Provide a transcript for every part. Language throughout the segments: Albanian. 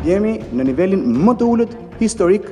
Jemi në nivelin më të ulët historik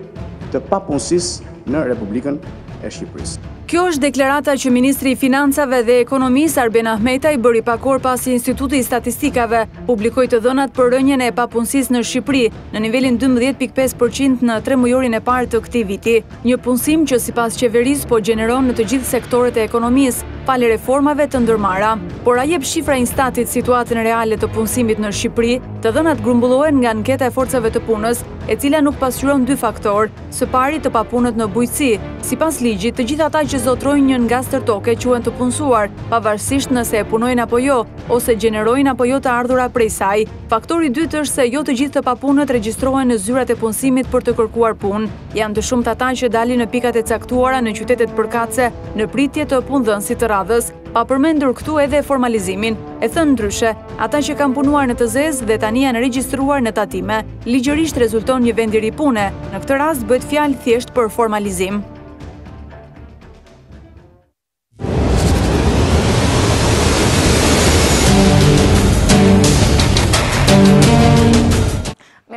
të papunësisë në Republikën e Shqipërisë. Kjo është deklarata që Ministri i Financave dhe Ekonomisë Arben Ahmetaj bëri pak orë pasi Instituti i Statistikave publikoi të dhënat për rënjen e papunësisë në Shqipëri në nivelin 12.5% në 3 mujorin e parë të këtij viti, një punësim që sipas qeverisë po gjeneron në të gjithë sektorët e ekonomisë pali reformave të ndërmarra. Por a jep shifra Instatit situatën reale të punësimit në Shqipëri? Të dhënat grumbullohen nga anketa e forcave të punës, e cila nuk pasqyron dy faktorë, së pari të papunët në bujqësi. Sipas ligjit, të gjithë ata që zotrojnë një nga stërtoke quhen të punësuar, pavarësisht nëse e punojnë apo jo, ose gjenerojnë apo jo të ardhura prej saj. Faktori i dytë është se jo të gjithë të papunët regjistrohen në zyrat e punësimit për të kërkuar punë. Janë të shumtë ata që dalin në pikat e caktuara në qytetet përkatëse në pritje të punëdhënësit të radhës, pa përmendur këtu edhe formalizimin. E thënë ndryshe, ata që kanë punuar në të zezë dhe tani janë regjistruar në tatime, ligjërisht rezulton një vend i ri pune. Në këtë rast bëhet fjalë thjesht për formalizim.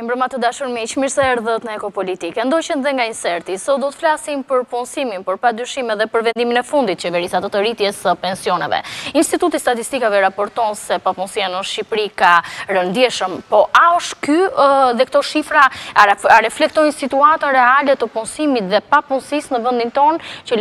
Mbrëma të dashur miq, mirë se erdhët në Ekopolitikë. Ndoqën dhe nga inserti, sot do të flasim për punësimin, për padyshim edhe për vendimin e fundit qeverisë të rritjes së pensioneve. Instituti i Statistikave raporton se papunësia në Shqipëri ka rëndjeshëm, po a është ky dhe këto shifra a reflektojnë situatën reale të punësimit dhe papunësisë në vendin tonë, që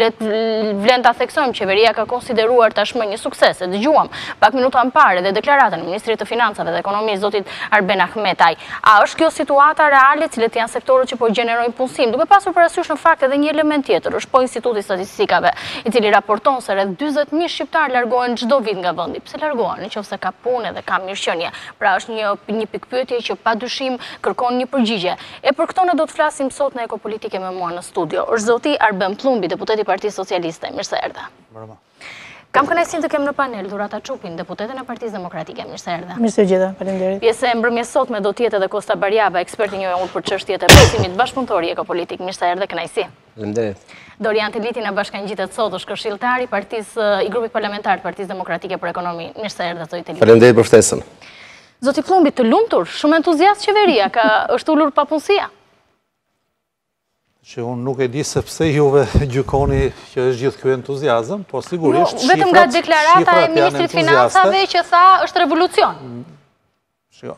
vlen ta theksojmë qeveria ka konsideruar tashmë një sukses. E dëgjuam pak minuta më parë dhe deklaratën e Ministrit të Financave dhe Ekonomisë zotit Arben Ahmetaj. A është kjo situata reale, cilët janë sektorët që po gjenerojnë punësim, duke pasur parasysh në fakt edhe një element tjetër, është po Instituti i Statistikave, i cili raporton se rreth 40.000 shqiptar largohen çdo vit nga vendi. Pse largohen? Nëse ka punë dhe ka mirëqenie. Pra është një pikpyetje që padyshim kërkon një përgjigje. E për këto ne do të flasim sot në Ekopolitikë me mua në studio. Është zoti Arben Plumbi, deputet i Partisë Socialiste. Mirë se erdha. Kam kënaqësinë të kem në panel Dhurata Çupin, deputeten e Partisë Demokratike. Mirë se erdha. Mirë se gjeta, faleminderit. Pjesë e mbrëmjes sotme do të jetë edhe Kosta Barjava, ekspert i njohur për çështjet e punësimit, bashkëpunëtor i Ekopolitik. Mirë se erdha, kënaqësi. Faleminderit. Dorian Telliti na bashkangjitet sot, është këshilltar i grupit parlamentar të Partisë Demokratike për Ekonomi. Mirë se erdha zoti Telliti. Faleminderit për ftesën. Zoti Plumbi, të lumtur, shumë entuziast qeveria, është ulur papunësia. Që unë nuk e di sepse juve gjykoni që është gjithë kjo entuziazm, po sigurisht shifrat vetëm nga deklarata e Ministrit Financave që tha është revolucion. Shiko,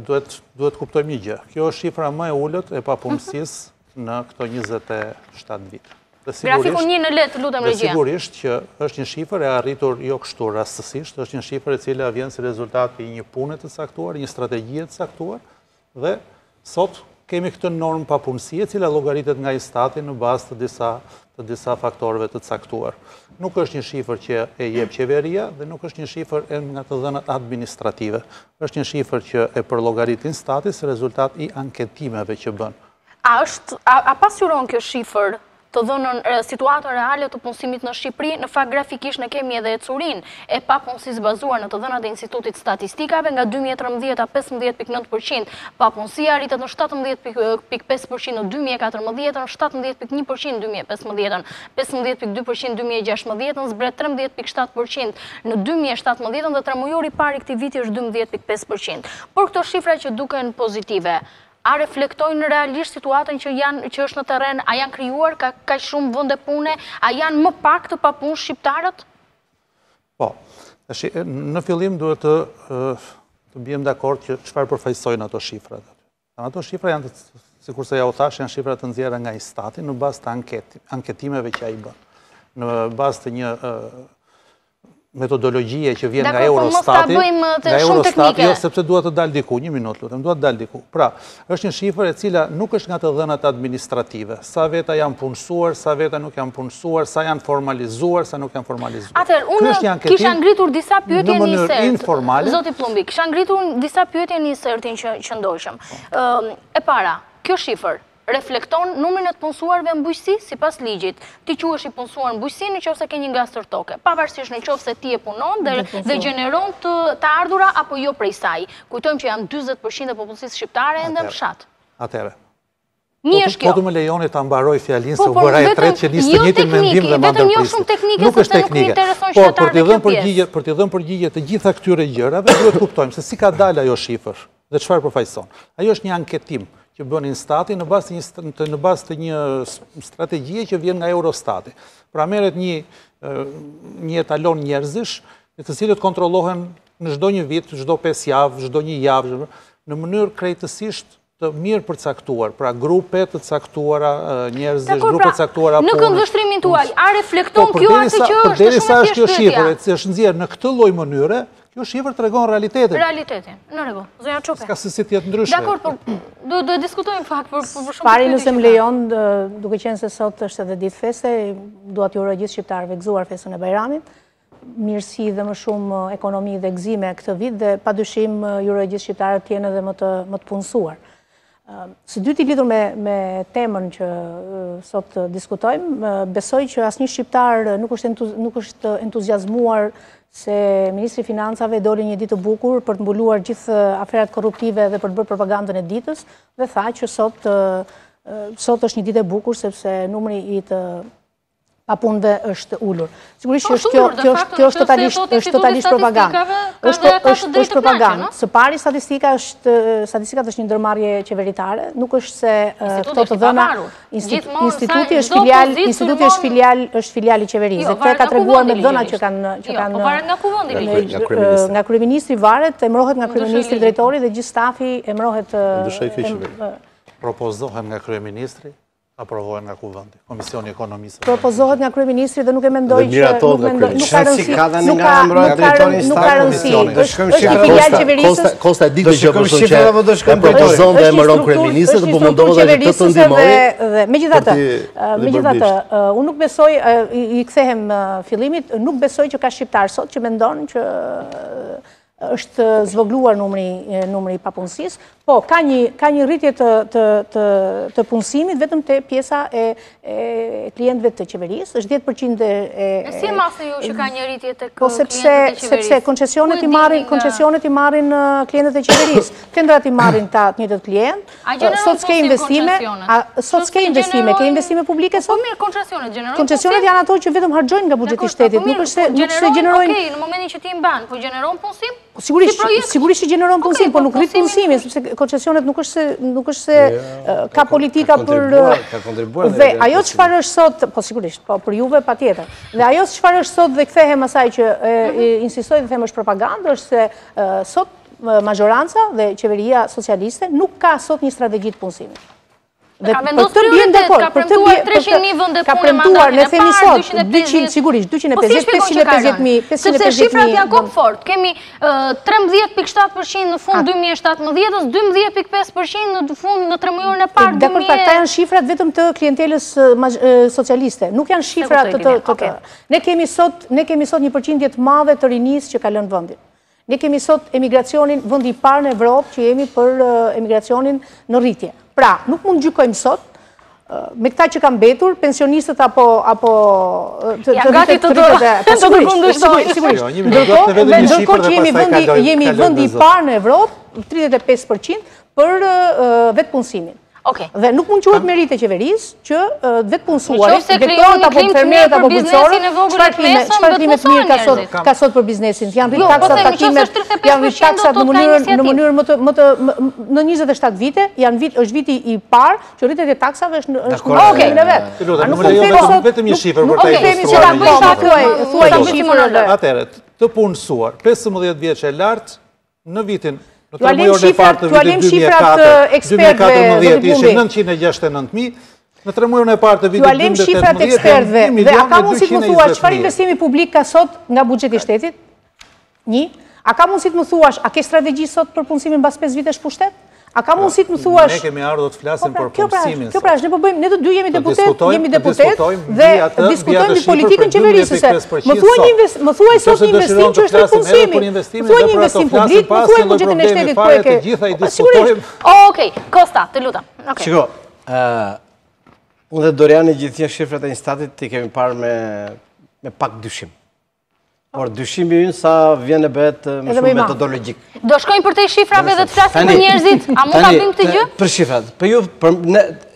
duhet kuptojmë një gjë. Kjo është shifra më e ullët e papunësisë në këto 27 vite. Grafikun 1 në letë, lutem regjia. Dhe sigurisht që është një shifër e arritur jo kështu rastësisht, është një shifër e cila vjen si rezultat i një pune të caktuar, një strategjie të caktuar, dhe sot kemi këtë normë papunësie, cila llogaritet nga Instati në bazë të disa faktorëve të caktuar. Nuk është një shifër që e jep qeveria dhe nuk është një shifër nga të dhënat administrative. Është një shifër që e përllogarit Instati si rezultat i anketimeve që bën. A pasqyron kjo shifër të dhënën situatën reale të punësimit në Shqipëri? Në fakt grafikisht ne kemi edhe ecurinë e papunësisë bazuar në të dhënat e Institutit Statistikave nga 2013 a 15.9%, papunësia rritet në 17.5% në 2014, në 17.1% në 2015, 15.2% në 2016, zbret 13.7% në 2017 dhe tremujori i parë i këtij viti është 12.5%. Por këto shifra që duken pozitive, a reflektojnë realisht situatën që është në terren, a janë krijuar ka shumë vende pune, a janë më pak të papunë shqiptarët? Po, në fillim duhet të bijem dakord që çfarë përfaqësojnë ato shifrat. Ato shifra janë, sikurse ja u thash, janë shifra të nxjerra nga Instati në bazë të anketimeve që ai bën. Në bazë të një metodologjie që vjen nga Eurostati, jo, sepse duhet të dalë diku, një minutë lutem, duhet të dalë diku. Pra, është një shifër e cila nuk është nga të dhënat administrative. Sa veta janë punësuar, sa veta nuk janë punësuar, sa janë formalizuar, sa nuk janë formalizuar. Atëherë, unë kisha ngritur disa pyetje në insert. Informale. Zoti Plumbi, kisha ngritur disa pyetje në insertin që ndoqëm. E para, kjo shifër reflekton numrin e të punësuarve në bujqësi sipas ligjit. Ti quhesh i punësuar në bujqësi nëse ke një nga stërtoke, pavarësisht nëse ti e punon dhe gjeneron të ardhura apo jo prej saj. Kujtojmë që janë 40% e popullsisë shqiptare ende në fshat. Atëherë. Po të më lejoni ta mbaroj fjalinë se u bëra e tretë që nisë të njëjtin mendim dhe më ndërprisë. Nuk është teknike. Por për t'i dhënë përgjigje të gjitha këtyre gjërave, duhet kuptojmë se si ka dalë ajo shifër. dhe çfarë përfaqëson. Ajo është një anketim që bën Instati në bazë të një strategjie që vjen nga Eurostati. Pra merret një etalon njerëzish, të cilët kontrollohen në çdo një vit, çdo 5 javë, çdo një javë, në mënyrë krejtësisht të mirë përcaktuar, pra grupe të caktuara njerëzish, grupe të caktuara punës. Në këndvështrimin tuaj, a reflekton kjo atë që është përderisa është kjo shifër, është nxjerrë në këtë lloj mënyre, kjo shifër tregon realitetin. Realitetin, në rregull. Zonja Çope. Ska se si të jetë ndryshe. Dakor, por do diskutojmë fakt për shumë. Pari nëse më lejon, duke qenë se sot është edhe ditë feste, dua t'ju uroj gjithë shqiptarëve gëzuar festën e Bajramit, mirësi dhe më shumë ekonomi dhe gëzime këtë vit dhe padyshim ju uroj gjithë shqiptarët të jenë edhe më të punësuar. Së dyti lidhur me temën që sot diskutojmë, besoj që asnjë shqiptar nuk është entuziazmuar se Ministri i Financave doli një ditë të bukur për të mbuluar gjithë aferat korruptive dhe për të bërë propagandën e ditës dhe tha që sot është një ditë e bukur sepse numri i të papunëve është ulur. Sigurisht që kjo është totalisht propagandë. Është propagandë. Së pari statistikat është një ndërmarrje qeveritare, nuk është se këto të dhëna instituti është filial i qeverisë. Këtë ka treguar me dhëna që kanë nga kryeministri varet, emërohet nga kryeministri drejtori dhe gjithë stafi emërohet. Propozohen nga kryeministri, aprovohen nga kuvendi, Komisioni Ekonomisë. Propozohet nga kryeministri dhe nuk e mendoj që nuk ka rëndësi. Është filial qeverisë. Kosta e dikë që propozon dhe emëron kryeministri dhe po mundohet edhe të ndihmojë. Megjithatë, unë nuk besoj, i kthehem fillimit, nuk besoj që ka shqiptar sot që mendon që është zvogluar numri i papunësisë, po ka një rritje të punësimit vetëm te pjesa e klientëve të qeverisë, është 10% Si e masë ju që ka një rritje tek po klientët e qeverisë? Sepse koncesionet i marrin klientët e qeverisë, tendrat i marrin ta të njëjtët klient, sot s'ke investime, ke investime publike sot? Po mirë, koncesionet Koncesionet janë ato që vetëm harxojnë nga buxheti i shtetit, nuk është se gjenerojnë. Okej, në momentin që ti mban, po gjeneron punësim? Sigurisht që gjeneron punësim, po nuk rrit punësimin, sepse koncesionet nuk është se ka politika për dhe ajo çfarë është sot, po sigurisht, po për juve patjetër. Dhe ajo çfarë është sot dhe kthehem asaj që insistoj të them është propagandë, është se sot majoranca dhe qeveria socialiste nuk ka sot një strategji të punësimit. Ka vendosur prioritet, ka premtuar 300.000 vende punë në mandatin e parë, 250, sigurisht, 250.000. Sepse shifrat janë kokë fort. Kemi 13.7% në fund 2017-ës, 12.5% në fund në 3 muajin e parë. Dakor, këta janë shifrat vetëm të klientelës socialiste. Nuk janë shifrat të. Ne kemi sot një përqindje të madhe të rinisë që ka lënë vendin. Ne kemi sot emigracionin, vendi i parë në Evropë që jemi për emigracionin në rritje. Pra, nuk mund gjykojmë sot, me këta që kanë mbetur, pensionistët apo... Ja, gati të Sigurisht. Ndërkohë që jemi vendi i parë në Evropë, 35% për vetë punësimin. Dhe nuk mund quhet merit e qeverisë që vetë punësuarit, direktorët apo fermerët apo bujqësorët, çfarë klime të mirë ka sot për biznesin. Janë rrit taksat takimet, janë rrit taksat në mënyrë më të në 27 vite, është viti i parë që rritet e taksave është në vetë. Vetëm një shifër për ta ilustruar. Thuaj një shifër. Atëherë, të punësuar 15 vjeç e lartë në vitin Ju alim shifrat ekspertve ishin 969.000, në 3 muajin e parë të vitit 2018 ju alim shifrat ekspertve dhe a ka mundësi të më thuash çfarë investimi publik ka sot nga buxheti i shtetit? A ka mundësi të më thuash a ke strategji sot për punësimin mbas 5 vitesh pushtet? A ka mundësi të më thuash? Ne kemi ardhur të flasim për punësimin. Kjo pra, ne po bëjmë, ne të dy jemi deputet dhe diskutojmë politikën qeverisëse. Më thuaj sot një investim që është rrit punësimi. Më thuaj një investim publik, më thuaj buxhetin e shtetit ku e ke. Të gjitha i diskutojmë. Okej, Kosta, të lutem. Shiko, unë dhe Doriani gjithnjë shifrat e Instatit i kemi parë me pak dyshim. Por dyshimi ynë sa vjen e bëhet më shumë metodologjik. Do shkojmë për te shifrave dhe të flasim për njerëzit? A mund ta bëjmë këtë gjë? Për shifrat. Për ju,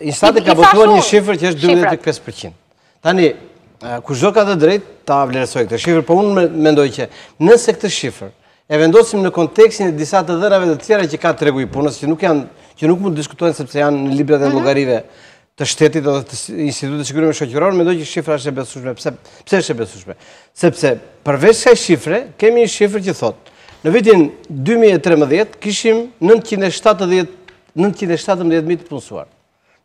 Instati ka botuar një shifër që është 12.5%. Tani, kushdo ka të drejtë ta vlerësoj këtë shifër, por unë mendoj që nëse këtë shifër e vendosim në kontekstin e disa të dhënave të tjera që ka tregu i punës, që nuk mund të diskutojnë sepse janë në librat e llogarive të shtetit dhe të institutit sigurimit shoqëror, mendoj që shifra është e besueshme. Pse është e besueshme? Sepse përveç kësaj shifre, kemi një shifër që thotë, në vitin 2013 kishim 917.000 të punësuar.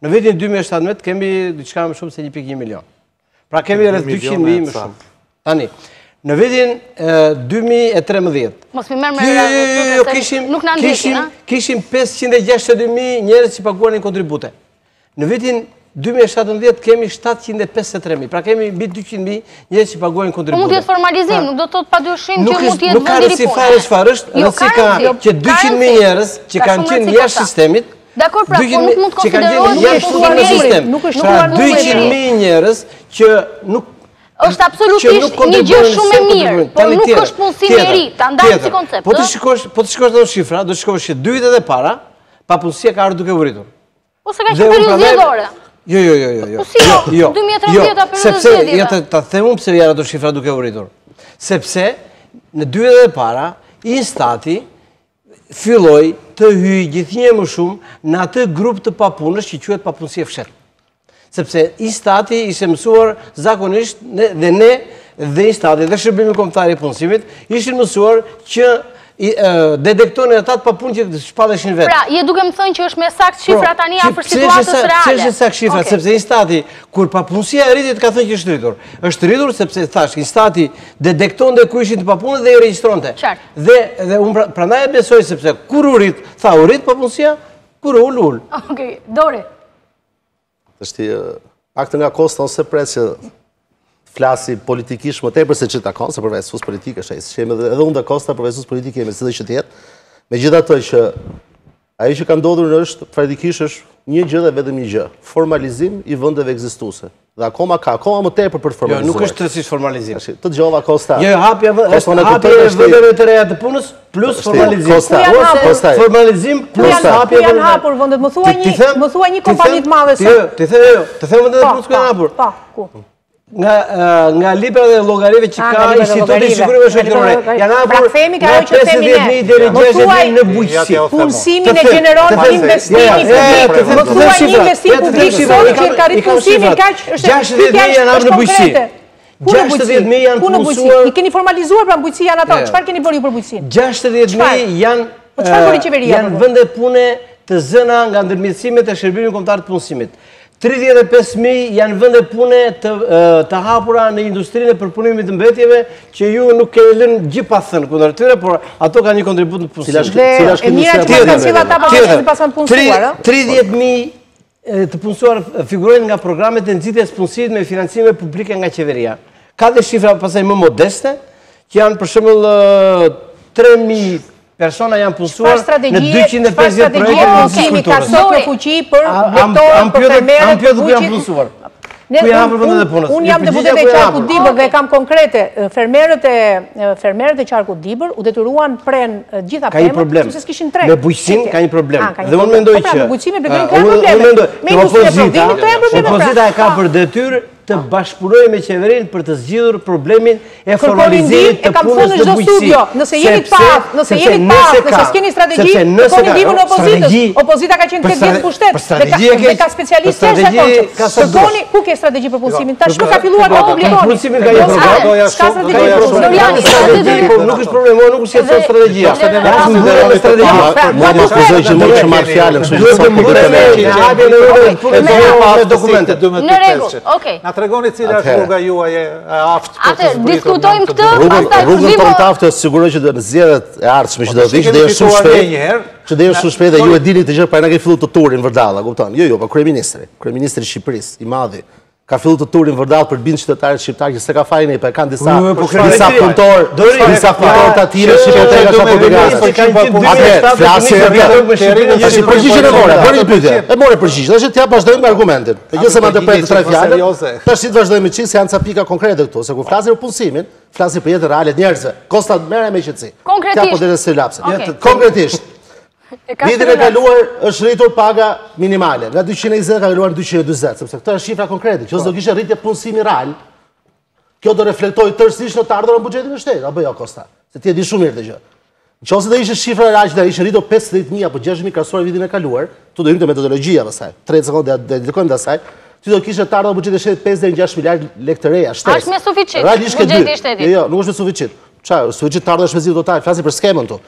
Në vitin 2017 kemi diçka më shumë se 1.1 milion. Pra kemi rreth 200.000 më shumë. Tani, në vitin 2013, mos mi merr me nuk na ndjekin, kishim 562.000 njerëz që paguanin kontribute. Në vitin 2017 kemi 753.000, pra kemi mbi 200.000 njerëz që paguajnë kontribute. Mund të jetë formalizim, nuk do të thotë padyshim që mund të jetë nuk ka rëndësi fare çfarë është, rëndësi ka që 200.000 njerëz që kanë qenë jashtë sistemit, dakor, pra po nuk mund të konsiderohet jashtë sistemit. Pra 200.000 njerëz që nuk është absolutisht një gjë shumë e mirë, por nuk është punësim i ri, ta ndajmë si koncept. Po të shikosh ato shifra, do të shikosh që 2 vitet e para, papunësia ka ardhur duke u rritur. Ose ka qenë periudhë zgjedhore. Jo. Po si jo? 2013 periudhë zgjedhore. Sepse ta them unë pse janë ato shifra duke u rritur. Sepse në 2 vitet e para, Instati filloi të hyjë gjithnjë më shumë në atë grup të papunësh që quhet papunësia fshet. Sepse Instati ishte mësuar zakonisht dhe ne dhe Instati dhe Shërbimi Kombëtar i Punësimit ishin mësuar që detektojnë ata të papunë që shpalleshin vetë. Pra, je duke më thënë që është me sakt shifra tani afër situatës reale. Pse është sakt shifra? Sepse Instati, kur papunësia e rritet, ka thënë që është rritur. Është rritur sepse thash, Instati detektonte ku ishin të papunë dhe i regjistronte. Dhe unë prandaj e besoj sepse kur u rrit, tha u rrit papunësia, kur u ul. Okej, Dori. Është aktë nga kosta ose presë flasi politikisht më tepër se që takon, se përveç sus politike është edhe unë dhe kosta përveç sus politike jemi si dhe që tjetë. Megjithatë që ajo që ka ndodhur është fatikisht është një gjë dhe vetëm një gjë, formalizim i vendeve ekzistuese. Dhe akoma më tepër për të formalizuar. Jo, nuk është tërësisht formalizim. Të dëgjova Kosta. Jo, hapja e vendeve të reja të punës plus formalizim. Formalizim plus hapja e janë hapur vendet, më thuaj një kompani të madhe se. Ti them vendet e punës ku janë hapur. Po, ku? Nga libra dhe llogarive që ka Instituti i Sigurimit Shoqëror. Janë hapur 50.000 deri 60.000 në bujqësi. Punësimin e gjeneron investimin publik. Më thuaj një investim publik sot që ka rrit punësimin kaq është 60.000 janë hapur në bujqësi. 60.000 janë punësuar. I keni formalizuar pra bujqësi janë ato. Çfarë keni bërë ju për bujqësinë? 60.000 janë vende pune të zëna nga ndërmjetësimet e Shërbimit Kombëtar të Punësimit. 35.000 janë vende pune të hapura në industrinë e përpunimit të mbetjeve që ju nuk keni lënë gjithpathën kundër tyre, por ato kanë një kontribut në punësim. E mira që kanë cilë ata pas kanë punësuar. 30.000 të punësuar figurojnë nga programet e nxitjes punësimit me financime publike nga qeveria. Ka dhe shifra pasaj më modeste, që janë për shembull 3.000 persona janë punësuar në 250 projekte në punësimi ka sot në fuqi për vektorën, për fermerët, për janë punësuar. Ku janë hapur vendet e punës? Unë jam deputet e Qarkut Dibër dhe kam konkrete. Fermerët e Qarkut Dibër u detyruan pren gjitha pemët, sepse s'kishin treg. Me bujqësinë ka një problem. Dhe unë mendoj që me bujqësinë me blegërin ka probleme. Me industrinë e prodhimit ka probleme. Opozita e ka për detyrë të bashkëpunojë me qeverinë për të zgjidhur problemin e formalizimit të punës në bujqësi. Nëse jeni të pastë, nëse s'keni strategji, kërkoni ndihmën e opozitës. Opozita ka qenë 8 vjet në pushtet dhe ka specialistë që kërkoni ku ke strategji për punësimin. Tash nuk ka filluar të publikoni. Punësimin ka një program, ka strategji për punësimin. Nuk është problem, nuk është jetëson strategjia. Është ndërë me strategjia. Mua më shpezoj që mund të marrë fjallën, kështu që sot me dokumentet. Në rregull, okay. Na tregoni cila është rruga juaj e aftë për të zbritur. Diskutojmë këtë, rrugën tonë të aftë siguroj që në zgjedhjet e ardhshme që do të vijnë, dhe është shumë shpejt. Që dhe është shumë shpejt dhe ju e dini të gjë, pa na ke filluar të turin vërdalla, kupton? Jo, po kryeministri i Shqipërisë, i madhi, ka filluar të turin vërdall për të bindë qytetarët shqiptarë që s'e ka fajin, pa kanë disa punëtor të tjerë shqiptarë apo veganë. Flasë përgjigjen e more, bëni pyetje. E more përgjigjen. Tash t'ja vazhdojmë me argumentin. Megjithëse më ndërpret tre fjalë. Tash të vazhdojmë me çik se janë ca pika konkrete këtu, se kur flasim për punësimin, flasim për jetën reale të njerëzve. Kosta merre me qetësi. Konkretisht. Vitin e kaluar është rritur paga minimale, nga 220 ka kaluar në 240, sepse këto janë shifra konkrete. Që do kishte rritje punësimi real, kjo do reflektoj tërësisht në të ardhurën në buxhetin e shtetit, apo jo Kosta? Se ti e di shumë mirë këtë gjë. Nëse do ishte shifra reale që ishte rritur 50.000 apo 60.000 krahasuar vitin e kaluar, tu do hynte metodologjia pastaj. 30 sekonda dedikojmë asaj. Ti do kishe të ardhur buxheti i shtetit 5 deri në 6 miliard lekë të reja shtesë. Është me suficit. Buxheti i shtetit. Jo, nuk është me suficit. Çfarë, suficit të ardhur është me total, flasim për skemën tu.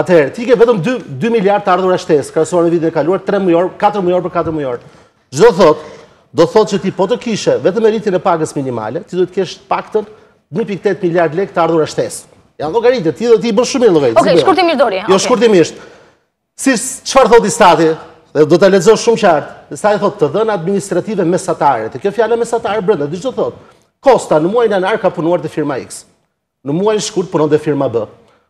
Atëherë, ti ke vetëm 2 miliard të ardhura shtesë, krahasuar në vitin e kaluar, 3 mujor, 4 mujor për 4 mujor. Çdo do thotë që ti po të kishe vetëm rritjen e pagës minimale, ti do të kesh paktën 1.8 miliard lekë të ardhura shtesë. Janë llogaritë, ti do t'i bësh shumë llogaritë. Okej, shkurtimisht Dori. Jo, shkurtimisht. Si çfarë thotë stati? Dhe do ta lexosh shumë qartë. Stati thotë të dhëna administrative mesatare. Te kjo fjalë mesatare brenda, di ç'do thotë? Kosta në muajin janar ka punuar te firma X. Në muajin shkurt punon te firma B.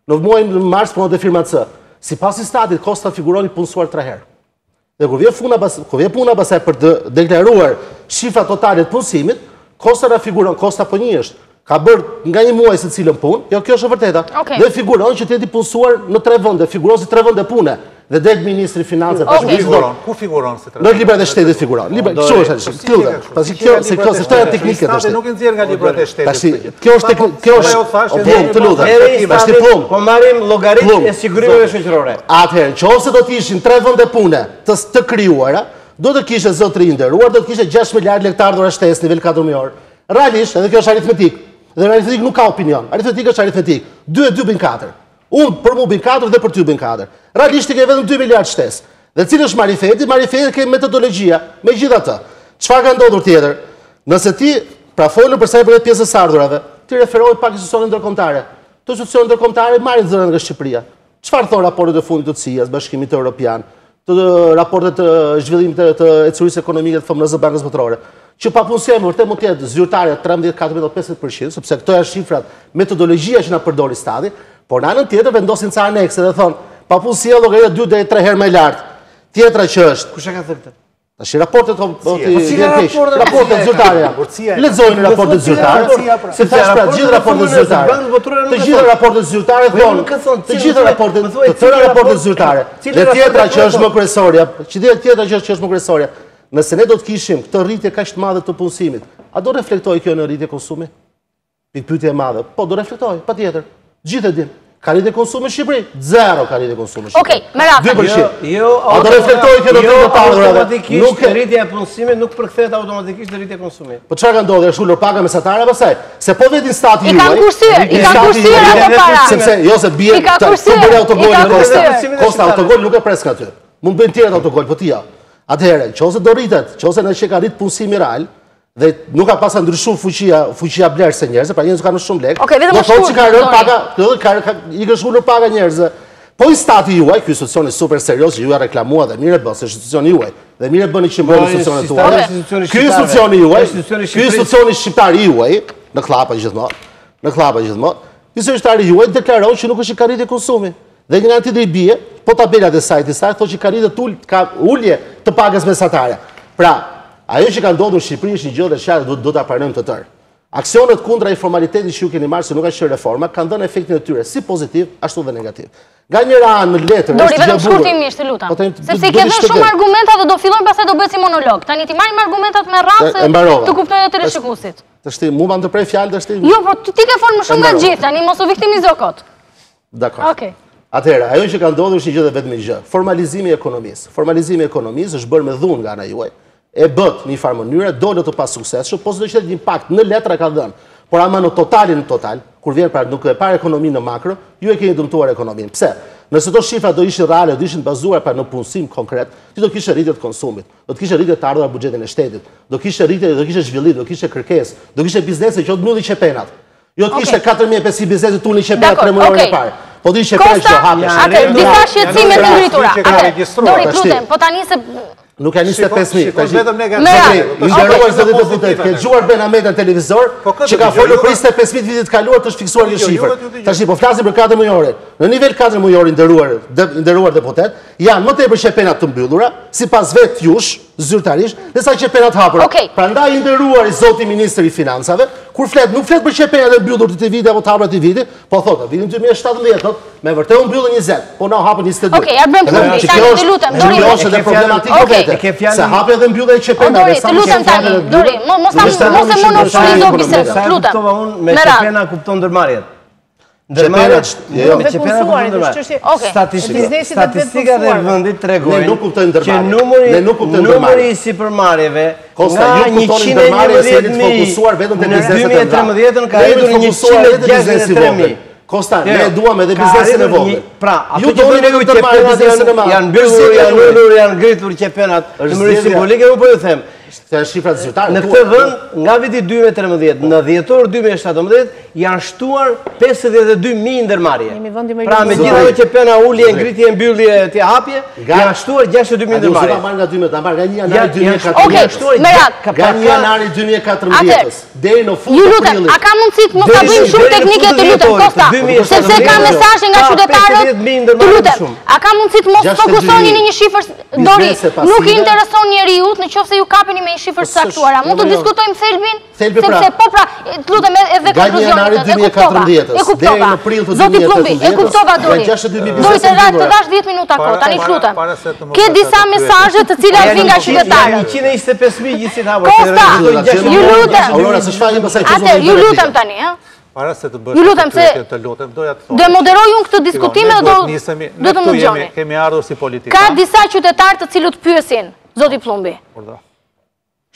Në muajin mars punon te firma C. Sipas statit kosta figuron i punësuar 3 herë. Dhe kur vjen puna pasaj për të deklaruar shifra totale të punësimit, kosta na figuron, kosta po një është. Ka bërë nga një muaj se cilën punë, jo kjo është e vërteta. Dhe figuron që të jeti punësuar në 3 vende, figuron si 3 vende pune. Dhe del ministri financave. Ku figuron si 3 vende? Në librat e shtetit figuron. Kështu është. Pasi kjo se kjo është teknike të shtetit. Nuk i nxjerr nga librat e shtetit. Tash kjo është të lutem. Tash ti punë. Po marrim llogaritë e sigurimeve shoqërore. Atëherë, nëse do të ishin 3 vende pune të krijuara, do të kishte zotëri nderuar, do të kishte 6 miliard lekë të ardhura shtesë nivel 4 mujor. Realisht, edhe kjo është aritmetik. Dhe aritmetik nuk ka opinion. Aritmetik është aritmetik. 2 e 2 bën 4. Unë për mu bën 4 dhe për ty bën 4. Realisht ke vetëm 2 miliard shtesë. Dhe cilë është marifeti? Marifeti ke metodologjia. Megjithatë, çfarë ka ndodhur tjetër? Nëse ti pra folur për sa i përket pjesës së ardhurave, ti referohet pak institucione ndërkombëtare. Të institucione ndërkombëtare marrin dhënat nga Shqipëria. Çfarë thon raportet e fundit të CIA-s, Bashkimit Evropian, të raportet të zhvillimit të ecurisë ekonomike të FMZ Bankës Botërore? Që papunësia më vërtet mund të jetë zyrtare 13, 14, 50%, sepse këto janë shifrat, metodologjia që na përdori stati, por në anën tjetër vendosin ca anekse dhe thonë, papunësia llogaria 2 deri 3 herë më lart. Tjetra që është, kush e ka thënë këtë? Tash raportet raportet zyrtare janë. Lexojnë raportet zyrtare. Se thash pra gjithë raportet zyrtare. Të gjitha raportet zyrtare thonë, të gjitha raportet zyrtare. Dhe tjetra që është më kryesorja, nëse ne do të kishim këtë rritje kaq të madhe të punësimit, a do reflektoj kjo në rritje konsumi? Pyetje e madhe. Po do reflektoj, patjetër. Gjithë e din. Ka rritje konsumi në Shqipëri? Zero ka rritje konsumi në Shqipëri. Okej, me radhë. 2%. A do reflektoj kjo në rritje të ardhurave? Automatikisht rritja e punësimit nuk përkthehet automatikisht në rritje konsumi. Po çfarë ka ndodhur? Është ulur paga mesatare pastaj? Se po vetin stati juaj. I kanë kursyer ato para. Sepse jo se bie të bëre autogol kosta autogol nuk e pres aty. Mund bëjnë tjetër autogol, po ti ja. Atëherë, nëse do rritet, nëse në që ka rrit punësimi real, dhe nuk ka pasur ndryshuar fuqia blerëse e njerëzve, pra njerëzit kanë shumë lekë. Do thotë që ka rënë paga, i ka shkuar paga njerëzve. Po i stati juaj, ky institucion super serioz që ju ja reklamua dhe mirë bën, se institucioni juaj, dhe mirë bëni që bëni institucionet tuaja. Ky institucioni juaj, ky institucioni shqiptar juaj, në klapa gjithmonë, institucioni juaj deklaron që nuk është i ka rritje konsumi. Dhe një nga tjetër i bie, po tabelat e sajtit thotë që ka rritë ka ulje të pagës mesatare. Pra, ajo që ka ndodhur në Shqipëri është një gjë dhe çfarë do ta pranojmë të tërë. Aksionet kundra informalitetit që ju keni marrë se nuk ka qenë reforma kanë dhënë efektin e tyre si pozitiv ashtu dhe negativ. Nga njëra anë në letër Dori, vetëm shkurtimisht, lutem. Sepse ke dhënë shumë argumenta dhe do fillojmë pastaj do bëhet si monolog. Tani ti marrim argumentat me radhë të kuptojë teleshikuesit. Tash mua më të prej fjalë tash. Jo, po ti ke folur më shumë nga gjithë, tani mos u viktimizo kot. Dakor. Okej. Atëherë, ajo që ka ndodhur është një gjë dhe vetëm një gjë. Formalizimi i ekonomisë. Formalizimi i ekonomisë është bërë me dhunë nga ana juaj. E bët në një farë mënyrë, dole të pas suksesshëm, po s'do të ketë një impakt në letra ka dhënë. Por ama në total, kur vjen pra nuk e para ekonominë në makro, ju e keni dëmtuar ekonominë. Pse? Nëse to shifra do ishin reale, do ishin bazuar pra në punësim konkret, ti do kishe rritje të konsumit, do të kishe rritje të ardhurat buxhetin e shtetit, do kishe rritje, do kishe zhvillim, do kishe kërkesë, do kishe biznese që do të mbyllin qepenat. Jo të kishte 4.500 bizneset tulli qepenat 3 muaj e parë. Po di qepenat që hapesh. Atë disa shqetësime të ngritura. Dori, lutem, po tani se nuk ka 25.000. Vetëm ne nderuar zotë deputet, ke dëgjuar Ben Ahmeta në televizor që ka folur për 25.000 vitet kaluar të fiksuar një shifër. Tash po flasim për 4 mujore. Në nivel 4 mujor i nderuar deputet, janë më tepër qepenat të mbyllura, sipas vet jush, zyrtarisht, dhe sa qepenat hapura. Prandaj i nderuar i zoti ministri i financave, kur flet, nuk flet për qepenat e mbyllur të vitit apo të hapura të vitit, po thotë, vitin 2017, me vërtet u mbyllën 20, po na hapën 22. Okej, ja bëm punë, tani lutem, Dori. Është edhe problematikë vetë. Se hapja dhe mbyllja e qepenave. Dori, lutem tani, Dori, mos e monopolizo bisedën, lutem. Unë me qepena kupton ndërmarrjet. Statistika dhe vëndit të regojnë që numëri i sipërmarrjeve nga 111.000 në 2013 ka hedhur në 163.000. Kosta, ne duam edhe biznesin e vogël. Pra, ato që bëjnë qepenat janë mbyllur, janë ngritur qepenat në mënyrë simbolike, po ju them. Në këtë vend, nga viti 2013 në dhjetor 2017 janë shtuar 52.000 ndërmarrje. Pra me gjitha dhe qepena ullje, ngritje, mbyllje, të hapje, janë shtuar 62.000 ndërmarrje. Nga një janari 2014 deri në fund të prillit. A ka mundësi të mos ta bëjmë shumë teknike, të lutem, Kosta, sepse ka mesazhe nga qytetarët, të lutem. A ka mundësi të mos fokusoni në një shifër, Dori, nuk i intereson njeriut nëse ju kapeni me një shifër saktuara. Mund të diskutojmë thelbin? Sepse po pra, të lutem edhe konkluzionet. E kuptova. Zoti Plumbi, e kuptova, Dori. Dori, të dash 10 minuta kohë, tani të lutem. Ke disa mesazhe të cilat vijnë nga qytetarët. 125.000 gjithë hapur. Kosta, ju lutem. Ju lutem tani, ha? Para se të bësh të lutem, doja të thonë. Do moderoj unë këtë diskutim dhe do të më gjoni. Kemi ardhur si politikanë. Ka disa qytetarë të cilët pyesin, Zoti Plumbi.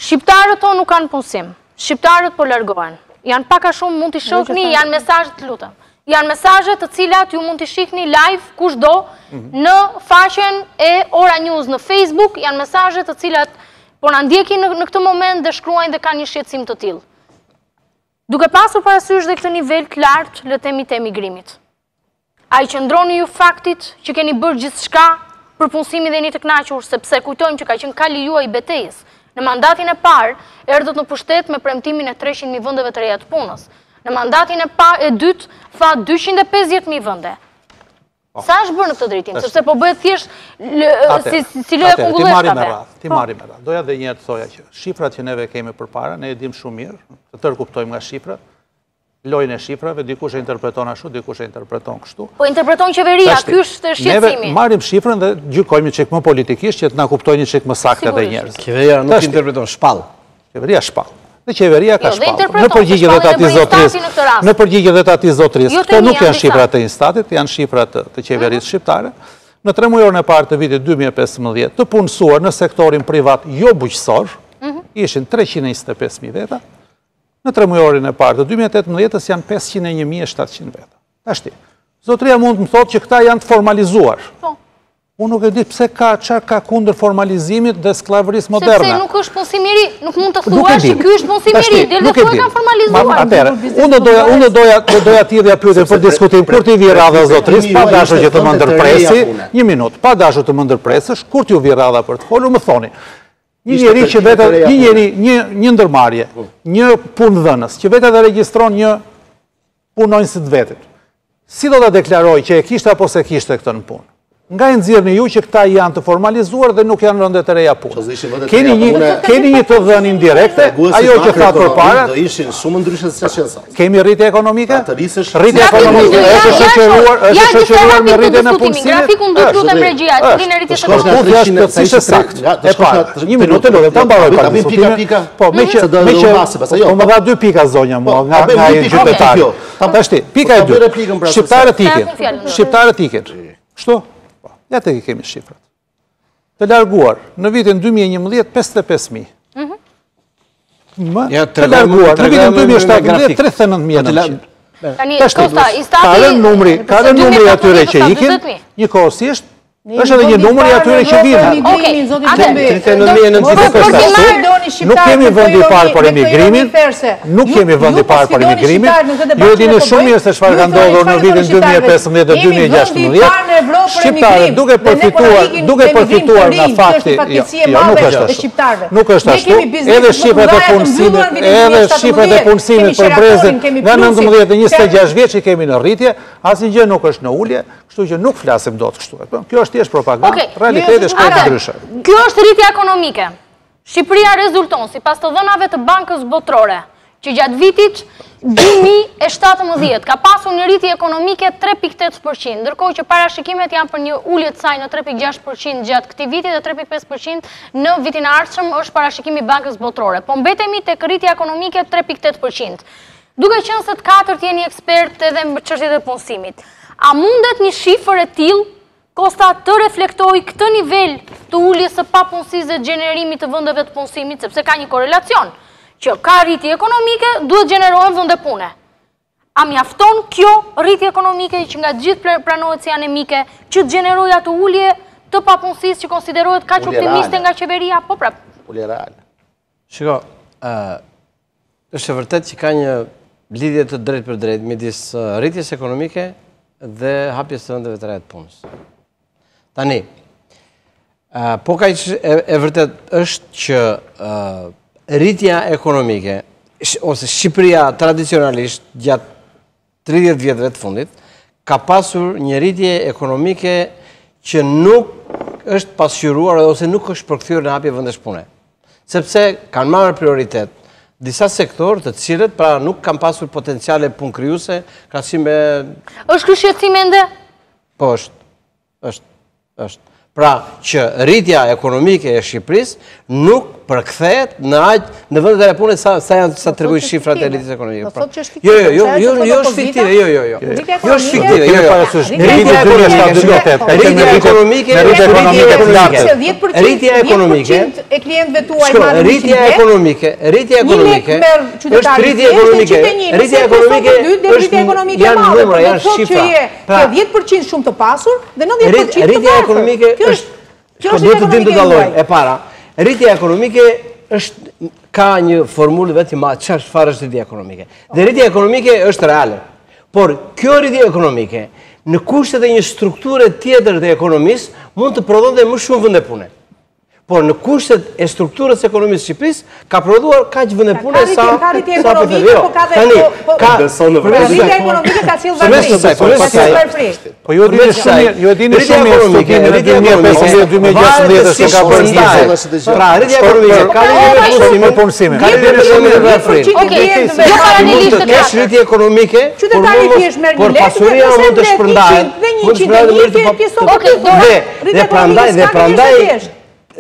Shqiptarët tonë nuk kanë punësim. Shqiptarët po largohen. Janë pak a shumë mund t'i shohni, janë mesazhe të lutem. Janë mesazhe të cilat ju mund t'i shihni live kushdo në faqen e Ora News në Facebook, janë mesazhe të cilat po na ndjekin në këtë moment dhe shkruajnë dhe kanë një shqetësim të tillë. Duke pasur parasysh dhe këtë nivel të lartë, le të themi të emigrimit. A i qëndroni ju faktit që keni bërë gjithçka për punësimin dhe jeni të kënaqur, sepse kujtojmë që ka qenë kali juaj i betejës. Në mandatin e parë erdhët në pushtet me premtimin e 300.000 vendeve të reja të punës. Në mandatin e dytë tha 250.000 vende. Sa është bërë në këtë drejtim? Sepse po bëhet thjesht si loja kungulleskave. Ti marri me radhë. Doja dhe njerë të thoja që shifrat që neve kemi përpara, ne e dim shumë mirë, të tërë kuptojmë nga shifrat, lojnë e shifrave, dikush e interpreton ashtu, dikush e interpreton kështu. Po interpreton qeveria, ky është shqetësimi. Neve marrim shifrën dhe gjykojmë një çik më politikisht që të na kuptojnë një çik më saktë dhe njerëz. Qeveria nuk interpreton, shpall. Qeveria shpall. Dhe qeveria ka shpall. Në përgjigje dhe të ati zotris, këto nuk janë shifrat e Instatit, janë shifrat të qeverisë shqiptare. Në 3 mujorën e parë të vitit 2015, të punësuar në sektorin privat jo bujqësor, ishin 325.000 veta. Në 3 mujorën e parë të 2018 janë 501.700 veta. Tashti, zotria mund të më thotë që këta janë të formalizuar. Unë nuk e di pse çfarë ka kundër formalizimit dhe skllavërisë moderne. Sepse nuk është punësim i ri, nuk mund të thuash që ky është punësim i ri, deri të kanë formalizuar. Atëherë, unë doja të hidhja pyetje për diskutim kur ti vi radha zotris, pa dashur që të më ndërpresi, një minutë, pa dashur të më ndërpresësh, kur ti u vi radha për të folur, më thoni. Një njeri që vetë një ndërmarrje, një punëdhënës që vetë edhe regjistron një punonjës të vetit. Si do ta deklaroj që e kishte apo se kishte këtë në punë? Nga e nxirrni ju që këta janë të formalizuar dhe nuk janë rënde të reja punë. Keni një të dhënë indirekte, ajo që thatë për para. Do ishin shumë ndryshe se çfarë sa. Kemi rritje ekonomike? Rritje ekonomike është shoqëruar me rritjen e punësimit. Grafikun do të lutem regjia, rinë rritjes ekonomike. Është saktë. E para, një minutë lutem, ta mbaroj pak diskutimin. Po, më dha 2 pika zonja mua nga ai qytetari. Tashti, pika e 2. Shqiptarët ikin. Kështu? Ja të kemi shifrat. Të larguar, në vitin 2011, 55.000. Të larguar, në vitin 2017, 39.900. Ka dhe numri atyre që ikin, një kohësisht, është edhe një numër i atyre që vinë. Nuk kemi vend i parë për emigrimin. Nuk kemi vend i parë për emigrimin. Ju e dini shumë mirë se çfarë ka ndodhur në vitin 2015 dhe 2016. Shqiptarët duke përfituar nga fakti, nuk është ashtu. Edhe shifrat e punësimit për brezin nga 19 dhe 26 vjeç që kemi në rritje, asnjë gjë nuk është në ulje, kështu që nuk flasim dot kështu. Kjo është thjesht propagandë, realiteti është krejt ndryshe. Kjo është rritja ekonomike. Shqipëria rezulton sipas të dhënave të Bankës Botërore, që gjatë vitit 2017 ka pasur një rritje ekonomike 3.8%, ndërkohë që parashikimet janë për një ulje të saj në 3.6% gjatë këtij viti dhe 3.5% në vitin e ardhshëm është parashikimi i Bankës Botërore. Po mbetemi tek rritja ekonomike 3.8%. Duke qenë se të katërt jeni ekspert edhe në çështjet e punësimit, a mundet një shifër e tillë Kosta të reflektoj këtë nivel të uljes së papunësisë dhe gjenerimit të vendeve të punësimit, sepse ka një korelacion, që ka rritje ekonomike, duhet gjenerohen vende pune. A mjafton kjo rritje ekonomike që nga gjithë pranohet si anemike, që të gjenerojë atë ulje të papunësisë që konsiderohet kaq optimiste nga qeveria, po prap? Ulje reale. Shiko, është e vërtet që ka një lidhje të drejtë për drejtë midis rritjes ekonomike dhe hapjes së vendeve të reja të punës. Tani, po ka e vërtet është që rritja ekonomike, ose Shqipëria tradicionalisht gjatë 30 vjetëve të fundit, ka pasur një rritje ekonomike që nuk është pasqyruar ose nuk është përkthyer në hapje vendesh pune. Sepse kanë marrë prioritet disa sektorë të cilët pra nuk kanë pasur potenciale punëkryuse, krahasim me... Është ky shqetësim ende? Po është. Pra që rritja ekonomike e Shqipërisë nuk përkthehet në vendet e punës sa tregoj shifrat e rritjes ekonomike. Jo është fiktive, jo. Jo është fiktive, Rritja ekonomike e klientëve tuaj marrin rritja ekonomike është rritja ekonomike janë numra, janë shifra. Pra 10% shumë të pasur dhe 90% të rritja ekonomike është duhet të dim të dallojmë. E para, rritja ekonomike ka një formulë vetëm çfarë është rritja ekonomike. Dhe rritja ekonomike është reale. Por kjo rritje ekonomike në kushtet e një strukture tjetër të ekonomisë mund të prodhonte më shumë vende pune. Por në kushtet e strukturës ekonomisë Shqipërisë ka prodhuar kaq vende pune sa rritje ekonomike, po ka rritje ekonomike ka cilë varfëri. Po ju e dini shumë mirë rritja ekonomike se ka bërë njëse. Pra rritja ekonomike ka lidhje me punësimin. Ka lidhje me shumë me varfërinë. Mund të kesh rritje ekonomike, por pasuria mund të shpërndahet. Dhe prandaj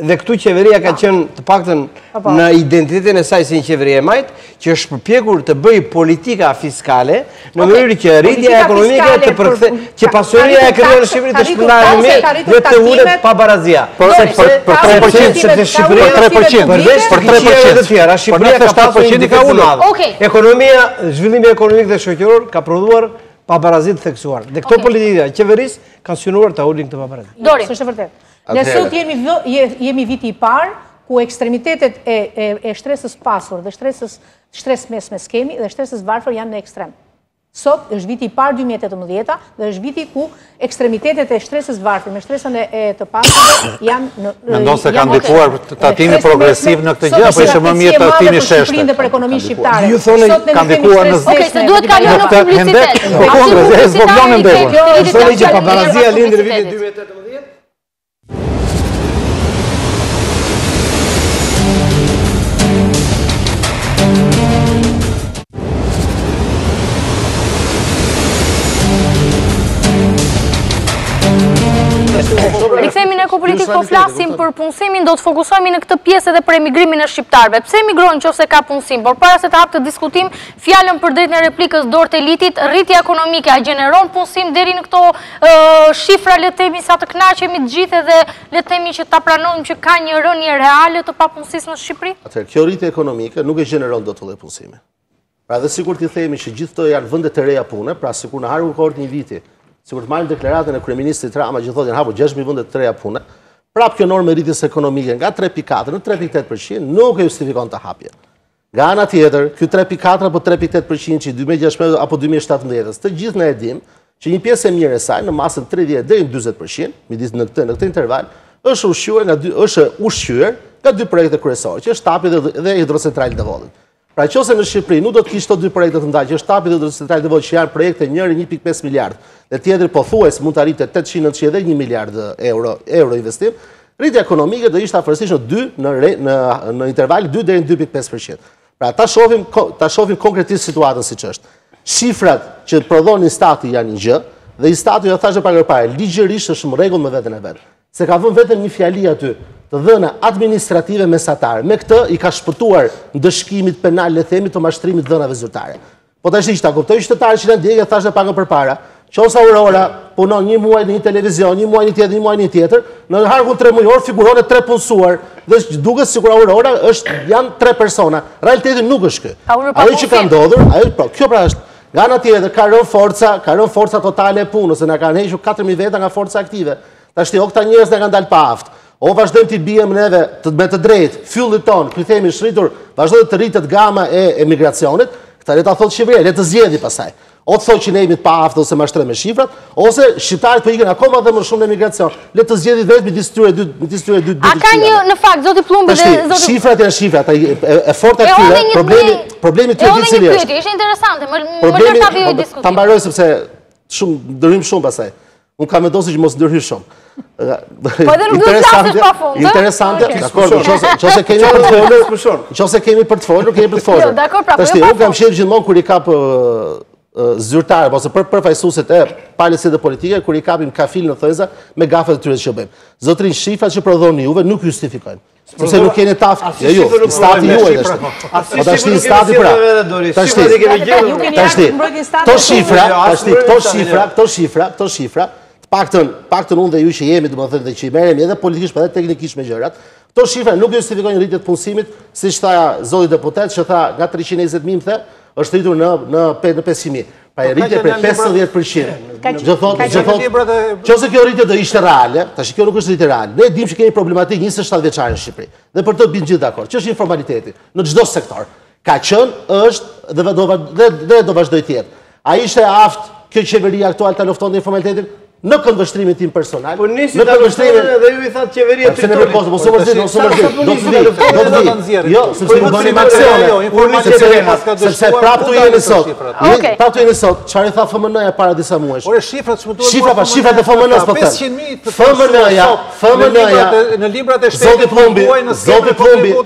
dhe këtu qeveria ka qenë të paktën në identitetin e saj si një qeveri e majtë, që është përpjekur të bëj politika fiskale në mënyrë që rritja ekonomike të përkthe, që pasuria e krijuar në Shqipëri të shpërndahet më mirë dhe të ulet pa barazia. Për 3%, Shqipëria ka pasur një ka ulur. Ekonomia, zhvillimi ekonomik dhe shoqëror ka prodhuar pa barazit të theksuar. Dhe këto politika qeverisë kanë synuar ta ulin këtë pa barazit. Dori, është e vërtetë. Ne sot jemi viti i parë ku ekstremitetet e shtresës pasur dhe shtresë mesme skemi dhe shtresës varfër janë në ekstrem. Sot është viti i parë 2018 dhe është viti ku ekstremitetet e shtresës varfër me shtresën e të pasur janë në... Mendon se kanë ndikuar tatimi progresiv në këtë gjë, apo ishte më mirë tatimi sheshtë? Për ekonominë shqiptare. Ju thoni kanë ndikuar në... Okej, se duhet kalon në publicitet. Ju thoni që pabarazia lindi në vitin 2018? Rikthehemi në Ekopolitikë, po flasim për punësimin, do të fokusohemi në këtë pjesë edhe për emigrimin e shqiptarëve. Pse emigrojnë nëse ka punësim? Por para se të hap të diskutim fjalën për drejtën e replikës Dorë të Elitit, rritja ekonomike a gjeneron punësim deri në këto shifra, le të themi sa të kënaqemi të gjithë dhe le të themi që ta pranojmë që ka një rënje reale të papunësisë në Shqipëri? Atëherë, kjo rritje ekonomike nuk e gjeneron dot vëllai punësime. Pra dhe sikur t'i themi që gjithë këto janë vende të reja pune, pra sikur në harur kohët një viti, sikur të marrim deklaratën e kryeministrit Rama që thotë janë hapur 6.000 vende të reja pune, prap kjo normë e rritjes ekonomike nga 3.4 në 3.8% nuk e justifikon të hapje. Nga ana tjetër, ky 3.4 apo 3.8% që 2016 apo 2017, të gjithë ne e dimë që një pjesë e mirë e saj në masën 30 deri në 40%, midis në këtë interval, është ushqyer nga dy projekte kryesore, që është TAP dhe hidrocentrali Devolli. Pra qose në Shqipëri nuk do të kishte dy projekte të ndaj, që është TAP dhe hidrocentrali Devolli, që janë projekte njëri 1.5 miliard, dhe tjetri pothuajse mund të arrijë 800-900 dhe 1 miliard euro investim, rritja ekonomike do ishte afërsisht në intervali 2 deri në 2.5%. Pra ta shohim konkretisht situatën siç është. Shifrat që prodhonin stati janë një gjë, dhe i stati ja thashë pak më parë, ligjërisht është në rregull me veten e vet. Se ka vënë vetëm një fjali aty, të dhëna administrative mesatare. Me këtë i ka shpëtuar ndëshkimit penal, le themi, të mashtrimit dhënave zyrtare. Po tash ta kuptoj qytetarët që na ndjekën thashë pagën përpara. Qosa Aurora punon një muaj në një televizion, një muaj në tjetër, një muaj në tjetër, në harkun 3 mujor figuron 3 punësuar dhe duket sikur Aurora janë 3 persona. Realiteti nuk është ky. Ajo që ka ndodhur, kjo pra është nga ana tjetër ka rënë forca totale e punës, se na kanë hequr 4000 veta nga forca aktive. Tash këta njerëz na kanë dalë pa aftë. O vazhdojmë t'i bijem neve me të drejtë, fyllit tonë, këtë themi shritur, vazhdojmë të rritet gama e emigracionit, këta le ta thotë qeveria, le të zgjedhë pasaj. O të thotë që ne jemi të pa aftë ose mashtrem me shifrat, ose shqiptarët po ikin akoma dhe më shumë në emigracion. Le të zgjedhë vetë midis tyre dy. A ka një në fakt zoti Plumbi dhe zoti shifrat janë shifrat, e fortë aty, problemi ty i cili është. Ishte interesante, më lër ta bëj diskutim. Ta mbaroj sepse shumë ndërhym shumë pasaj. Unë kam mendosi që mos ndërhyj shumë. Po edhe nuk do të flasësh pa fund. Interesante, dakor, nëse kemi për të folur, kemi për të folur. Dakor, pra, tash unë kam qenë gjithmonë kur i kap zyrtarë, ose përfaqësuesit e palësit dhe politike, kur i kapim kafil në thënza me gafet e tyre që bëjmë. Zotrin, shifrat që prodhoni juve nuk justifikojnë. Sepse nuk keni taftë. Jo, stati juaj është. Po tash në stati pra. Këto shifra, paktën unë dhe ju që jemi, domethënë dhe që i merremi edhe politikisht, por edhe teknikisht me gjërat. Këto shifra nuk justifikojnë rritjet punësimit, siç tha zoti deputet, që tha nga 320.000 the, është rritur në 500.000. Pra e rritje për 50%. Gjë thotë, nëse kjo rritje do ishte reale, tash kjo nuk është rritje reale. Ne dimë që kemi problematikë 27 vjeçare në Shqipëri. Dhe për të bimë gjithë dakord. Që është informaliteti në çdo sektor. Ka qenë, është dhe do vazhdoj të jetë. A ishte aftë kjo qeveria aktual ta luftonte informalitetin? Në këndvështrimin tim personal. Po nisi ta luftonin dhe ju i thatë qeveria fitore. Po mos do të vi. Jo, sepse nuk bëni aksione. Sepse prapë jeni sot. Prapë jeni sot. Çfarë tha FMN-ja para disa muajsh? Ore shifrat ç'më duhet. Shifrat e FMN-s po them. 500.000 në librat e shtetit. Zoti Plumbi,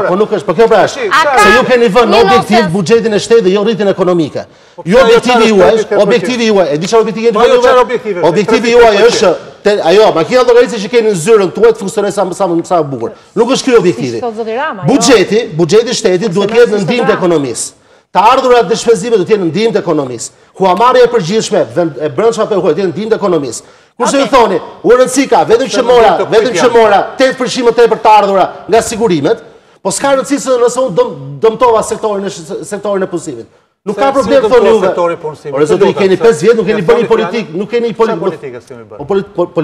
po nuk është, po kjo pra është. Se ju keni vënë objektiv buxhetin e shtetit dhe jo rritjen ekonomike. Ju objektivi juaj, e di çfarë objektivi keni vënë? Objektivi juaj është, ajo, makina llogaritse që keni në zyrën tuaj të funksionojë sa bukur. Nuk është ky objektivi. Buxheti i shtetit duhet të jetë në ndihmë të ekonomisë. Të ardhurat dhe shpenzimet do të jenë në ndihmë të ekonomisë. Huamarrja e përgjithshme e brendshme apo do të jenë në ndihmë të ekonomisë. Kurse ju thoni, u rëndësika, vetëm që mora 8% më tepër të ardhura nga sigurimet, po s'ka rëndësi se nëse unë dëmtova sektorin e punësimit. Nuk ka problem thonë juve. Por zotëri keni 5 vjet, nuk keni bërë politikë, nuk keni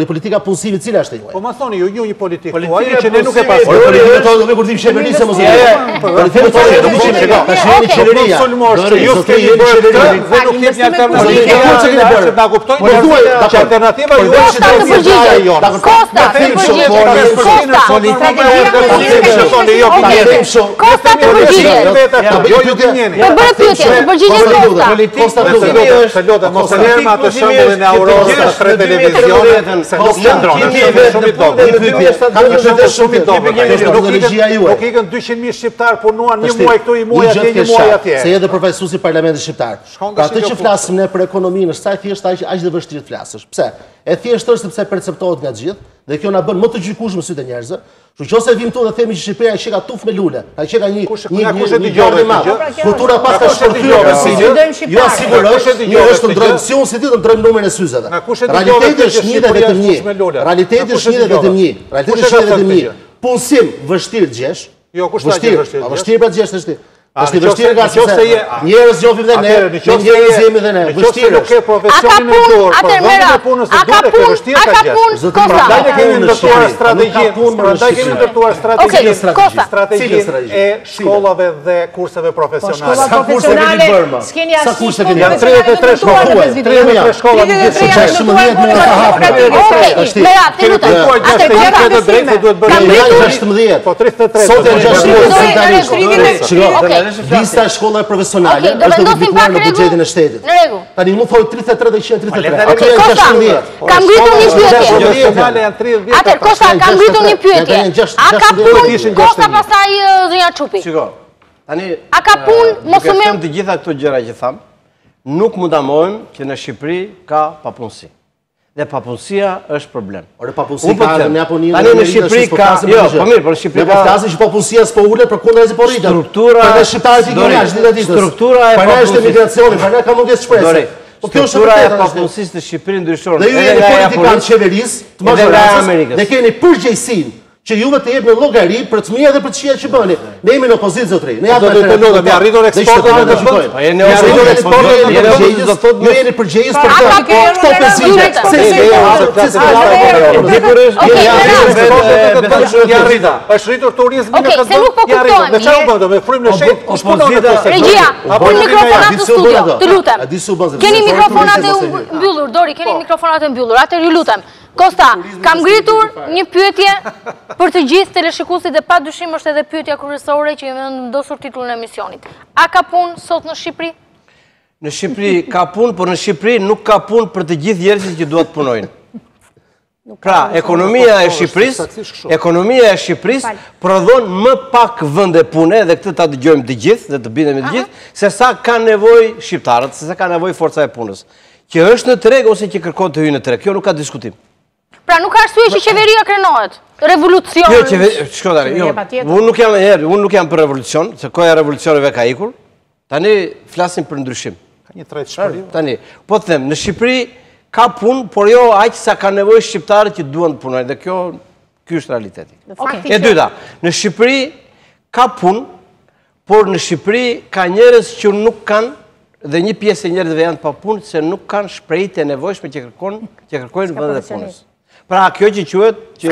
politika punësimit, cila është e juaj? Po ma thoni ju një politikë, që ne nuk e pasur. Politikë tonë nuk kurdim qeverisë mos e. Politikë tonë nuk kemi tash jeni qeveria. Ju keni bërë këtë dhe nuk keni alternativë. Që na kuptojnë, që alternativa ju është të përgjigjet jonë. Kosta, mos e lërë atë shembullin e Aurorës në 3 televizionet, se nuk qëndron, shumë i dobët. Nuk ikën 200.000 shqiptar punuan një muaj këtu, një muaj atje, një muaj atje. Se edhe përfaqësuesi i Parlamentit shqiptar. Pra atë që flasim ne për ekonominë, është sa thjesht aq dhe vështirë të flasësh. Pse? E thjesht është sepse perceptohet nga gjithë dhe kjo na bën më të gjykueshëm sytë e njerëzve. Kështu që vim këtu dhe themi që Shqipëria që ka tuf me lule, që ka një gjallë më. Kultura pas ka shpërthyer si ju sigurisht një është të ndrojmë si unë si ti të ndrojmë numrin e syzeve. Realiteti është një dhe vetëm një. Realiteti është një dhe vetëm një. Punësim vështirë gjesh. Jo, kush ta gjesh vështirë? Vështirë pra gjesh është ti. Është vështirë nga se njerëz jofim dhe ne, njerëz jemi dhe ne. Vështirë. Nuk ke profesionin e dur, por vendin e punës të dur ke vështirë ta gjesh. Prandaj ne kemi ndërtuar strategjinë e shkollave dhe kurseve profesionale. Sa kurse keni bërë më? Sa kurse keni? Janë 33 shkolla. 33 shkolla në gjithë 16 më ka hapur. Po 33. Sot janë 16 lista e shkollave profesionale është publikuar në buxhetin e shtetit. Në rregull. Tani mu thoj 33 dhe 133. Ato janë 16. Kam ngritur një pyetje. Profesionale janë 30. Atë Kosta kam ngritur një pyetje. A ka punë Kosta pastaj zonja Çupi? Shiko. Tani a ka punë mos u them të gjitha këto gjëra që tham, nuk mund ta mohojmë që në Shqipëri ka papunësi. dhe papunësia është problem. Ore papunësia ka edhe me Japoninë. Tani në Shqipëri ka, jo, po mirë, por në Shqipëri ka. Ne po flasim që papunësia s'po ulet për kundërzi po rritet. Struktura për shqiptarët ikën jashtë ditë ditës. Struktura e papunësisë, migracioni, para ka mungesë shpresë. Po kjo struktura e papunësisë në Shqipëri ndryshon. Dhe ju jeni politikanë qeverisë, të majoritës, dhe keni përgjegjësinë që juve të jepni llogari për të mira dhe për të këqija që bëni. Ne jemi në opozicië zotëri. Ne japim të lutem, mi arritur eksportin në shkojnë. Po jeni arritur eksportin, do thotë ju jeni përgjegjës për këto pezime. Është rritur turizmi në këtë. Se nuk po kuptojmë. Me çfarë bën me frymën e shejt? Regjia, pun mikrofonat në studio. Të lutem. Keni mikrofonat e mbyllur, Dori, keni mikrofonat e mbyllur. Atëherë ju lutem. Kosta, kam ngritur një pyetje për të gjithë teleshikuesit dhe padyshim është edhe pyetja kryesore që jemi vendosur titullin e emisionit. A ka punë sot në Shqipëri? Në Shqipëri ka punë, por në Shqipëri nuk ka punë për të gjithë njerëzit që duhet punojnë. Pra, ekonomia e Shqipërisë prodhon më pak vende pune, dhe këtë ta dëgjojmë të gjithë dhe të bindemi të gjithë, se sa ka nevojë shqiptarët, se sa ka nevojë forca e punës. Që është në treg ose që kërkon të hyjë në treg. Kjo nuk ka diskutim. Pra nuk ka arsye që qeveria krenohet. Revolucion. Unë nuk jam për revolucion, se koja e revolucioneve ka ikur. Tani flasim për ndryshim. Ka një tretëshmëri. Tani, po të them, në Shqipëri ka punë, por jo aq sa ka nevojë shqiptarët që duan të punojnë, dhe ky është realiteti. E dyta, në Shqipëri ka punë, por në Shqipëri ka njerëz që nuk kanë, dhe një pjesë e njerëzve janë pa punë, se nuk kanë shprehje të nevojshme që kërkojnë vendet e punës. Pra, kjo që quhet, që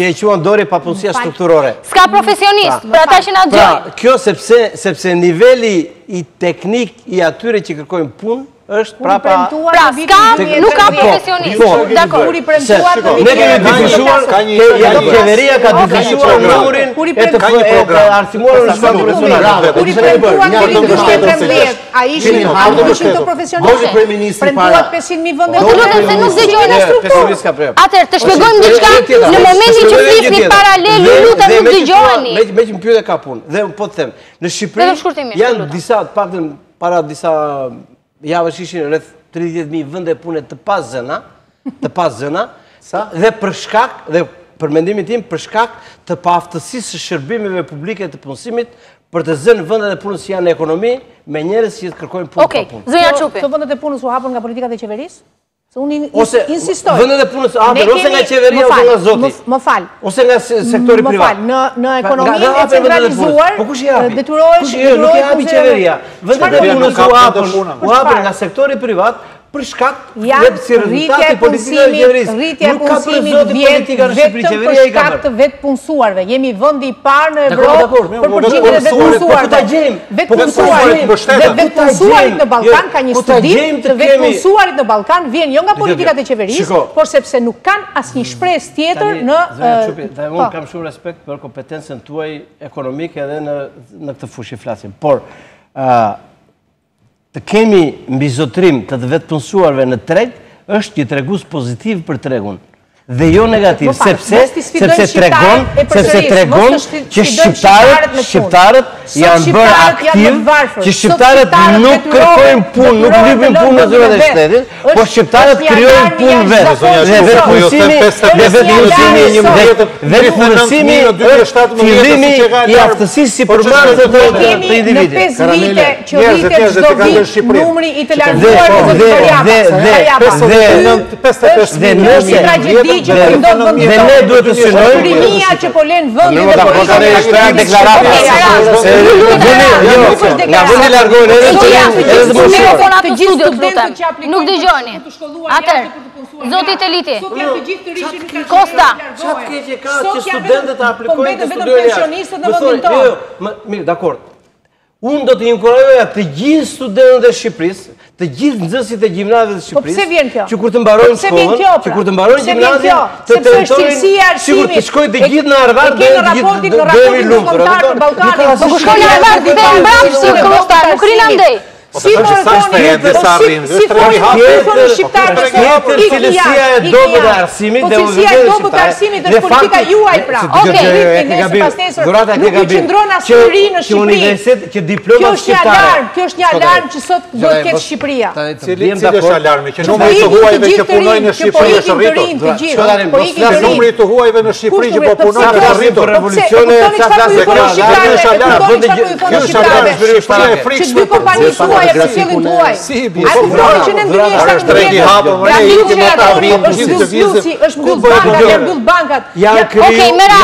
e quan Dori papunësia strukturore. S'ka profesionist, për ata që na dëgjojnë. Pra, kjo sepse niveli i teknik i atyre që kërkojnë punë, është prapa... Pra, nuk ka profesionist. Kur i premtuar të ne kemi difushuar, qeveria ka difushuar numrin e arsimuar në shkollë profesionale. Kur i premtuar të vitin 2013, a ishin të profesioniste? Premtuat 500.000 vende punëse. Se nuk dëgjojnë në strukturë. Atëherë, të shpjegojmë diçka, në momentin që flisni paralel, ju lutem nuk dëgjojeni. Me që më pyetje ka punë. Dhe po të them, në Shqipëri janë disa, paktën para disa javësh ishin rreth 30.000 vende pune të pazëna, dhe për shkak, dhe për mendimin tim, për shkak të paaftësisë së shërbimeve publike të punësimit, për të zënë vendet e punës që janë në ekonomi, me njerëz që kërkojnë punë pa punë. Zënja Çupi. Këto vendet e punës u hapën nga politikat e qeverisë? Se unë insistoj. Vendet e punës ose nga qeveria ose nga zoti. Më fal. Ose nga sektori privat. Në ekonominë e centralizuar, detyrohesh... Nuk e hapi qeveria. Vendet e punës u hapën nga sektori privat, për shkak si rezultat i politikave të qeverisë. Rritja e punësimit vjen vetëm për shkak të vetë punësuarve. Jemi vendi i parë në Evropë për përgjithësinë e vetë punësuarve. Vetë punësuarit në Ballkan ka një studim të vetë punësuarit në Ballkan vjen jo nga politikat e qeverisë, por sepse nuk kanë asnjë shpresë tjetër në... Unë kam shumë respekt për kompetencën tuaj ekonomike edhe në këtë fushë flasim, por të kemi mbizotrim të vetë punësuarve në treg, është një tregues pozitiv për tregun. Dhe jo negativ, sepse tregon që shqiptarët janë bërë aktiv, që shqiptarët nuk kërkojnë punë, nuk lypin punë në zyrët e shtetit, por shqiptarët krijojnë punë vetë. Dhe vetë punësimi është fillimi i aftësisë si përmarrës të individit. Në 5 vite që rritet çdo vit numri i të larguarve të dhe ne duhet të synojmë primia që po lën vendin dhe politikën e nga vendi largohen edhe të moshuar. Të gjithë studentët që aplikojnë nuk dëgjoni. Atëherë, zoti Teliti, Kosta, çfarë keqe ka që studentët aplikojnë të studojnë? Mirë, dakord. Unë do të inkurajoja të gjithë studentët e Shqipërisë, të gjithë nxënësit e gjimnazit të Shqipërisë, që kur të mbarojnë shkollën, që kur të mbarojnë gjimnazin, të tentojnë sikur të shkojnë të gjithë në Harvard dhe të dëmi lumtur. Po shkojnë në Harvard dhe në Bramsh, Kosta, nuk rina ndej. Si më cilësia e dobët e arsimit dhe cilësia e dobët e arsimit është politika juaj pra. Dhurata e ke gabim. Që universitet, që diplomat shqiptare. Kjo është një alarm që sot do të ketë Shqipëria. Cili është alarmi? Që numri të huajve që punojnë në Shqipëri është rritur. Numri të huajve në Shqipëri që po punojnë është rritur. Revolucione që dy kompani tuaj e cilin tuaj. A kuptoni që në ndërmjet është tregi hapur, më ne ikim me ta rrim, është mbyll bankat, janë mbyll bankat. Okej, Mera,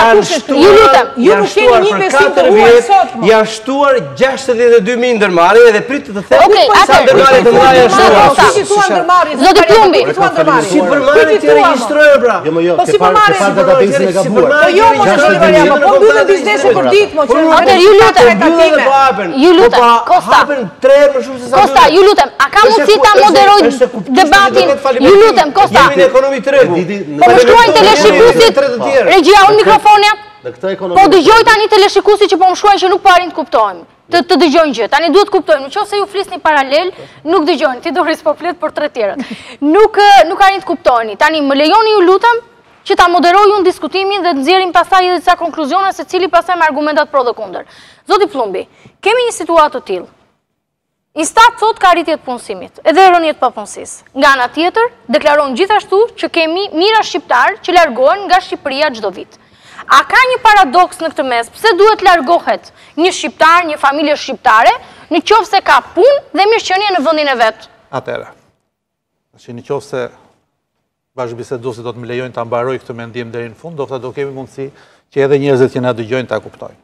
ju lutem. Ju nuk keni një investim të huaj sot. Janë shtuar 62.000 ndërmarrje dhe pritet të them sa ndërmarrje të mëdha janë shtuar. Zoti Plumbi, si përmarrje të regjistrojë pra. Po si përmarrje databasin e gabuar. Po jo, mos e shoni variabla, po mbyllën biznese për ditë, mo që. Atëherë ju lutem. Ju lutem, Kosta. Kosta, ju lutem, a ka mundësi ta moderoj debatin? Ju lutem, Kosta. Jemi në ekonomi tregu. Po më shkruajnë teleshikuesit. Regjia, unë mikrofonja. Po dëgjoj tani teleshikuesit që po më shkruajnë që nuk po arrin të kuptojmë. Të dëgjojnë gjë. Tani duhet kuptojmë. Nëse ju flisni paralel, nuk dëgjojnë. Ti Doris po flet për tre tjerët. Nuk arrin të kuptojni. Tani më lejoni ju lutem që ta moderoj unë diskutimin dhe të nxjerrim pastaj edhe disa konkluzione secili pastaj me argumentat pro dhe kundër. Zoti Plumbi, kemi një situatë të tillë. Instat thot ka rritje të punësimit, edhe rënje të papunësisë. Nga ana tjetër, deklaron gjithashtu që kemi mijëra shqiptar që largohen nga Shqipëria çdo vit. A ka një paradoks në këtë mes? Pse duhet largohet një shqiptar, një familje shqiptare, në qoftë se ka punë dhe mirëqenie në vendin e vet? Atëherë. Në qoftë se bashkëbiseduesit do të më lejojnë ta mbaroj këtë mendim deri në fund, do kemi mundësi që edhe njerëzit që na dëgjojnë ta kuptojnë.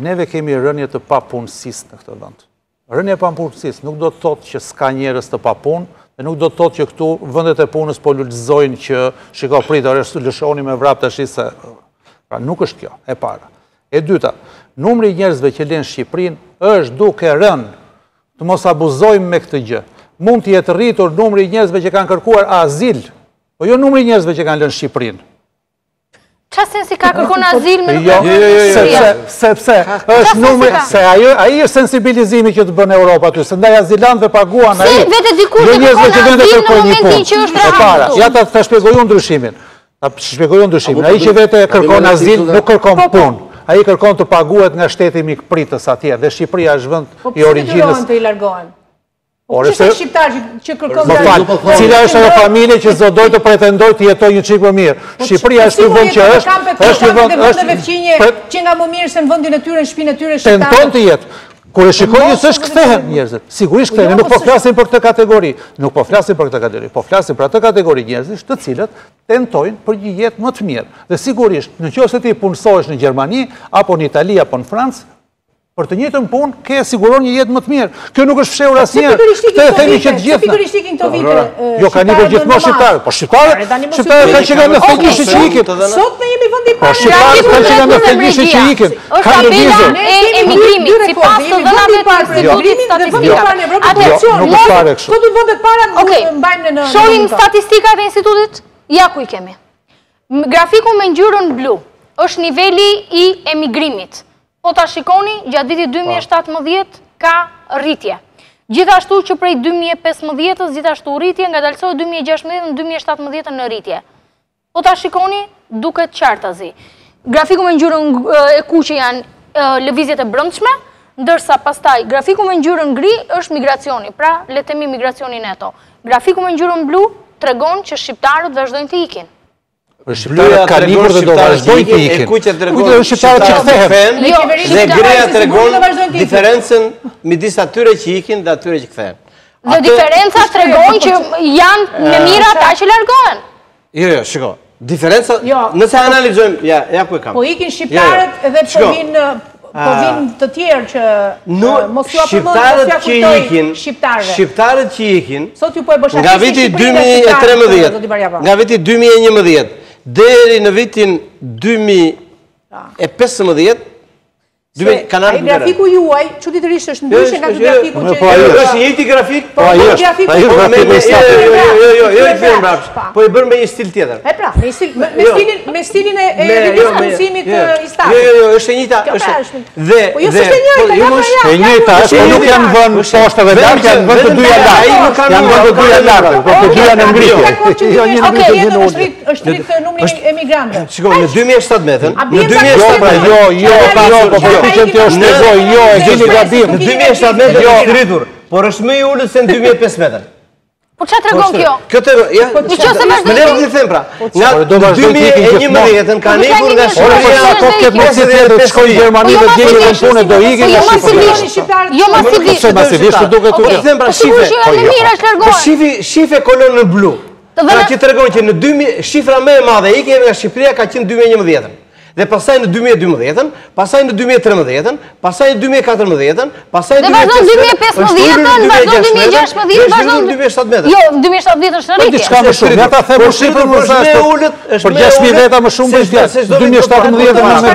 Neve kemi rënje të papunësisë në këtë vend. Rënje e papunësisë nuk do të thotë që s'ka njerëz të papunë, dhe nuk do të thotë që këtu vendet e punës po lulëzojnë që shiko pritë, lëshoni me vrap tash se pra nuk është kjo, e para. E dyta, numri i njerëzve që lënë Shqipërinë është duke rënë. Të mos abuzojmë me këtë gjë. Mund të jetë rritur numri i njerëzve që kanë kërkuar azil, po jo numri i njerëzve që kanë lënë Shqipërinë. Çfarë sensi ka kërkon azil me sepse është numri se ai është sensibilizimi që të bën Europa aty, se ndaj azilantëve paguan ai. Se vetë dikur të kërkon azil në momentin që është rrahur. Ja ta shpjegoj unë ndryshimin. Ai që vetë kërkon azil nuk kërkon punë. Ai kërkon të paguhet nga shteti mikpritës atje dhe Shqipëria është vend i origjinës. Po të i largohen. Ore se shqiptar që kërkon më fal, cila është ajo familje që zodoj të pretendoj të jetojë një çik më mirë. Shqipëria është ky vend që është një vend që nga më mirë se në vendin e tyre, në shtëpinë e tyre shqiptare. Tenton të jetë. Kur e shikojnë njësësh kthehen njerëzit. Sigurisht kthehen, nuk po flasim për këtë kategori. Nuk po flasim për këtë kategori, po flasim për atë kategori njerëzish të cilët tentojnë për një jetë më të mirë. Dhe sigurisht, nëse ti punësohesh në Gjermani apo në Itali apo në Francë, për të njëjtën punë ke siguron një jetë më të mirë. Kjo nuk është fshehur asnjëherë. Këtë e themi që të gjithë. Pikërisht ikin këto vite. Jo kanë ikur gjithmonë shqiptarë. Po shqiptarët kanë që kanë thëgjishe që ikin. Sot ne jemi vendi i parë. Po shqiptarët kanë që kanë thëgjishe që ikin. Kanë lëvizur. Emigrimit, sipas të dhënave të Institutit Statistikave. Nuk është fare kështu. Këto vendet para mbajnë në. Shohim statistikat e institutit? Ja ku i kemi. Grafiku me ngjyrën blu është niveli i emigrimit. Po ta shikoni, gjatë vitit 2017 ka rritje. Gjithashtu që prej 2015-ës, gjithashtu rritje, nga dalsoj 2016 në 2017 në rritje. Po ta shikoni, duket qartazi. Grafiku me ngjyrën e kuqe janë lëvizjet e brendshme, ndërsa pastaj grafiku me ngjyrën gri është migracioni, pra le të themi migracioni neto. Grafiku me ngjyrën blu tregon që shqiptarët vazhdojnë të ikin. Shqiptarët ka libër dhe do vazhdojnë të ikin. Kuqja tregon shqiptarët që kthehen. Dhe greja tregon diferencën midis atyre që ikin dhe atyre që kthehen. Dhe diferenca tregon që janë në mira ata që largohen. Jo, shiko. Diferenca, nëse analizojmë, ja ku e kam. Po ikin shqiptarët edhe po vinë të tjerë që mos ju shqiptarët që ikin, shqiptarët që ikin, nga viti 2011 deri në vitin 2015, Ai grafiku juaj, çuditërisht është ndryshe nga ky grafiku që... është një njëjti grafik? Po, grafiku po i bërë me një stil tjetër. E pra, me stilin e revistës punësimit i Statit. Jo, është e njëjta. Po jo s'është e njëjta, e njëjta, po nuk janë vënë poshtave lartë, janë vënë të dyja lartë. Janë vënë të dyja lartë, po të dyja në ngritje. Është rritë numri emigrantëve. Shiko, në 2017-ën, që të shpjegoj, jo, e gjeni gabim. Në 2017 është rritur, por është më i ullët se në 2015. Po që të regon kjo? Kjo të regon, ja, me levë të them pra, nga 2011 ka nekur nga Shqipëria, po këtë mësit tjetër të shkojnë Gjermani dhe gjeni dhe në punë do ikin nga Shqipëria. Jo masivisht. Duke të them pra shife kolonë në blu. Pra që të regon që në shifra me e madhe ikin nga Shqipëria ka qenë 2011. Dhe pasaj në 2012-ën, pasaj në 2013-ën, pasaj në 2014-ën, pasaj në 2015-ën, vazhdo 2016-ën, vazhdo 2017-ën. Jo, 2017 është në rritje. Diçka më shumë, ja ta them për shifrën më zashtë, për 6.000 veta më shumë për 2017-ën me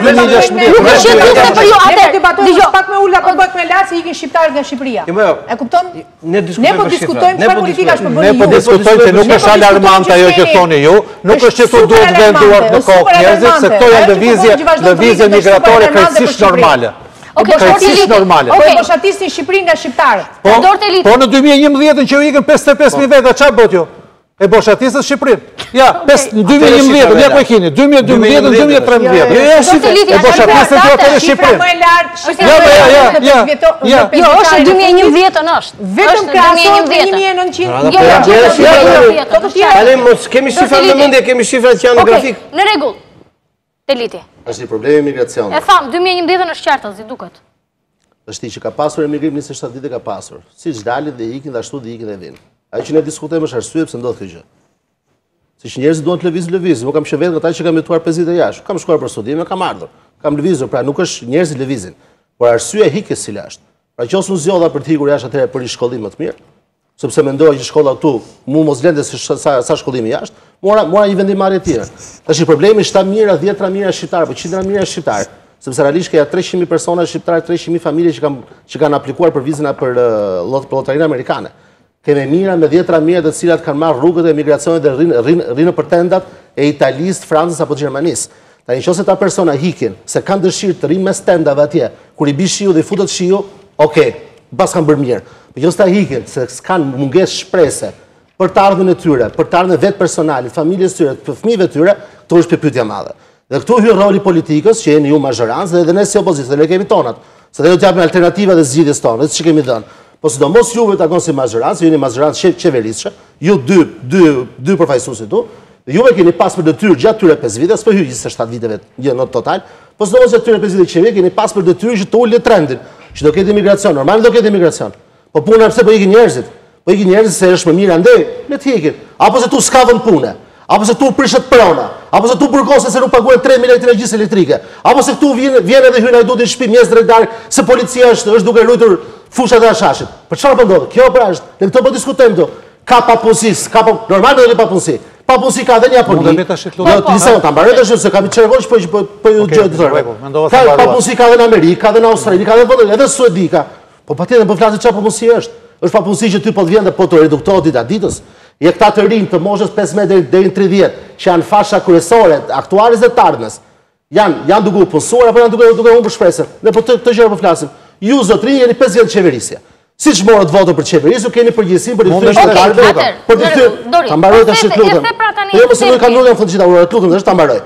2016. Nuk është që të për jo, atër, debatojnë pak me ullë, apo bëjt me lartë se ikin shqiptarët nga Shqipëria. E kupton? Ne po diskutojmë çfarë politika është për bëni ju. Ne po diskutojmë që nuk është alarmant ajo që thoni ju, nuk është që këtu duhet venduar në kokë njerëzit, se këto janë lëvizje migratore krejtësisht normale. Krejtësisht normale. Po boshatisnin Shqipërinë nga shqiptarët. Po në 2011 që u ikën 55.000 veta, çfarë bëhet ju? E boshatisës Shqipërinë. Ja, në 2011, ja ku e keni, 2012, 2013. E boshatisën të atër e Shqipërinë. Jo, është 2011 është. Vetëm krahasohet me 1900. Kemi shifra në mendje, kemi shifra që janë në grafik. Në rregull. Teliti. Është një problem imigracion. E tham, 2011 është qartë, si duket. Është që ka pasur emigrim 27 ditë ka pasur. Siç dalin dhe ikin dhe ashtu dhe ikin dhe vinë. Ajo që ne diskutojmë është arsye pse ndodh kjo gjë. Siç njerëzit duan të lëvizin, unë kam qenë vetë ata që kam jetuar 5 ditë jashtë. Kam shkuar për studime, kam ardhur. Kam lëvizur, pra nuk është njerëzit lëvizin, por arsyeja hikjes si lashtë. Pra qoftë unë zgjodha për të ikur jashtë atëherë për një shkollim më të mirë, sepse mendoj që shkolla këtu mu mos lënde sa shkollimi jashtë, mora një vendimmarrje tjetër. Tash problemi është 7 mijëra, 10 mijëra shqiptar, po 100 mijëra shqiptar, sepse realisht ka 300.000 persona shqiptar, 300.000 familje që kanë aplikuar për vizën për llotarinë amerikane. Kemë mijëra me 10 mijëra të cilat kanë marrë rrugët e emigracionit dhe rrinë për tendat e Italisë, Francës apo Gjermanisë. Tani nëse ta persona hikin se kanë dëshirë të rinë mes tendave atje, kur i bi shiu dhe i futet shiu, okay, pas kanë bërë mirë. Por nëse ta hikin se s'kan mungesë shpresë për të ardhmën e tyre, për të ardhmën e vetë personalit, familjes tyre, për fëmijëve tyre, këto është pyetja madhe. Dhe këtu hyn roli politikës, që jeni ju mazhorancë dhe ne si opozicië, dhe ne kemi tonat, se ne do të japim alternativa dhe zgjidhjes tonë, që kemi dhënë. Po sidomos juve takon si mazhorancë, jeni mazhorancë qeverisçe, ju dy përfaqësuesit tu, dhe juve keni pas për detyrë gjatë tyre 5 vite, s'po hyj 27 viteve gjë në total, po sidomos gjatë tyre 5 vite qeveri keni pas për detyrë që të ulë trendin, që do ketë imigracion, normal do ketë imigracion. Po puna pse po ikin njerëzit? Po ikin njerëzit se është më mirë andej, le të ikin. Apo se tu s'ka vend pune, apo se tu prishet prona, apo se tu burgose se nuk paguhen 3.000 lekë energjisë elektrike, apo se këtu vjen edhe hyn ai duhet të shtëpi mjes drejtar se policia është duke lutur fushat e Ashashit. Për çfarë po ndodh? Kjo pra është, ne këto po diskutojmë këtu. Ka papunësi, normal do të papunësi. Papunësi ka dhe një Japoni. Ta mbaroj tash se kam çergosh po ju gjë të thonë. Papunësi ka dhe në Amerikë, ka dhe në Australi, ka edhe suedika. Po patjetër po flasim çfarë papunësi është. Është papunësi që ty po të vjen dhe po të reduktohet dita ditës. Je këta të rinj të moshës 15 deri në 30 që janë fasha kryesore aktualis dhe të ardhmes. Janë duke u punësuar apo janë duke humbur shpresën. Ne po këtë gjë po flasim. Ju zotrinj jeni 5 vjet qeverisje. Siç morët votë për qeverisje, keni përgjegjësinë për të thyer shtetërorëve. Për të thyer. Ta mbaroj tash të lutem. Jo mos e nuk kanë lutem fundit ta lutem tash ta mbaroj.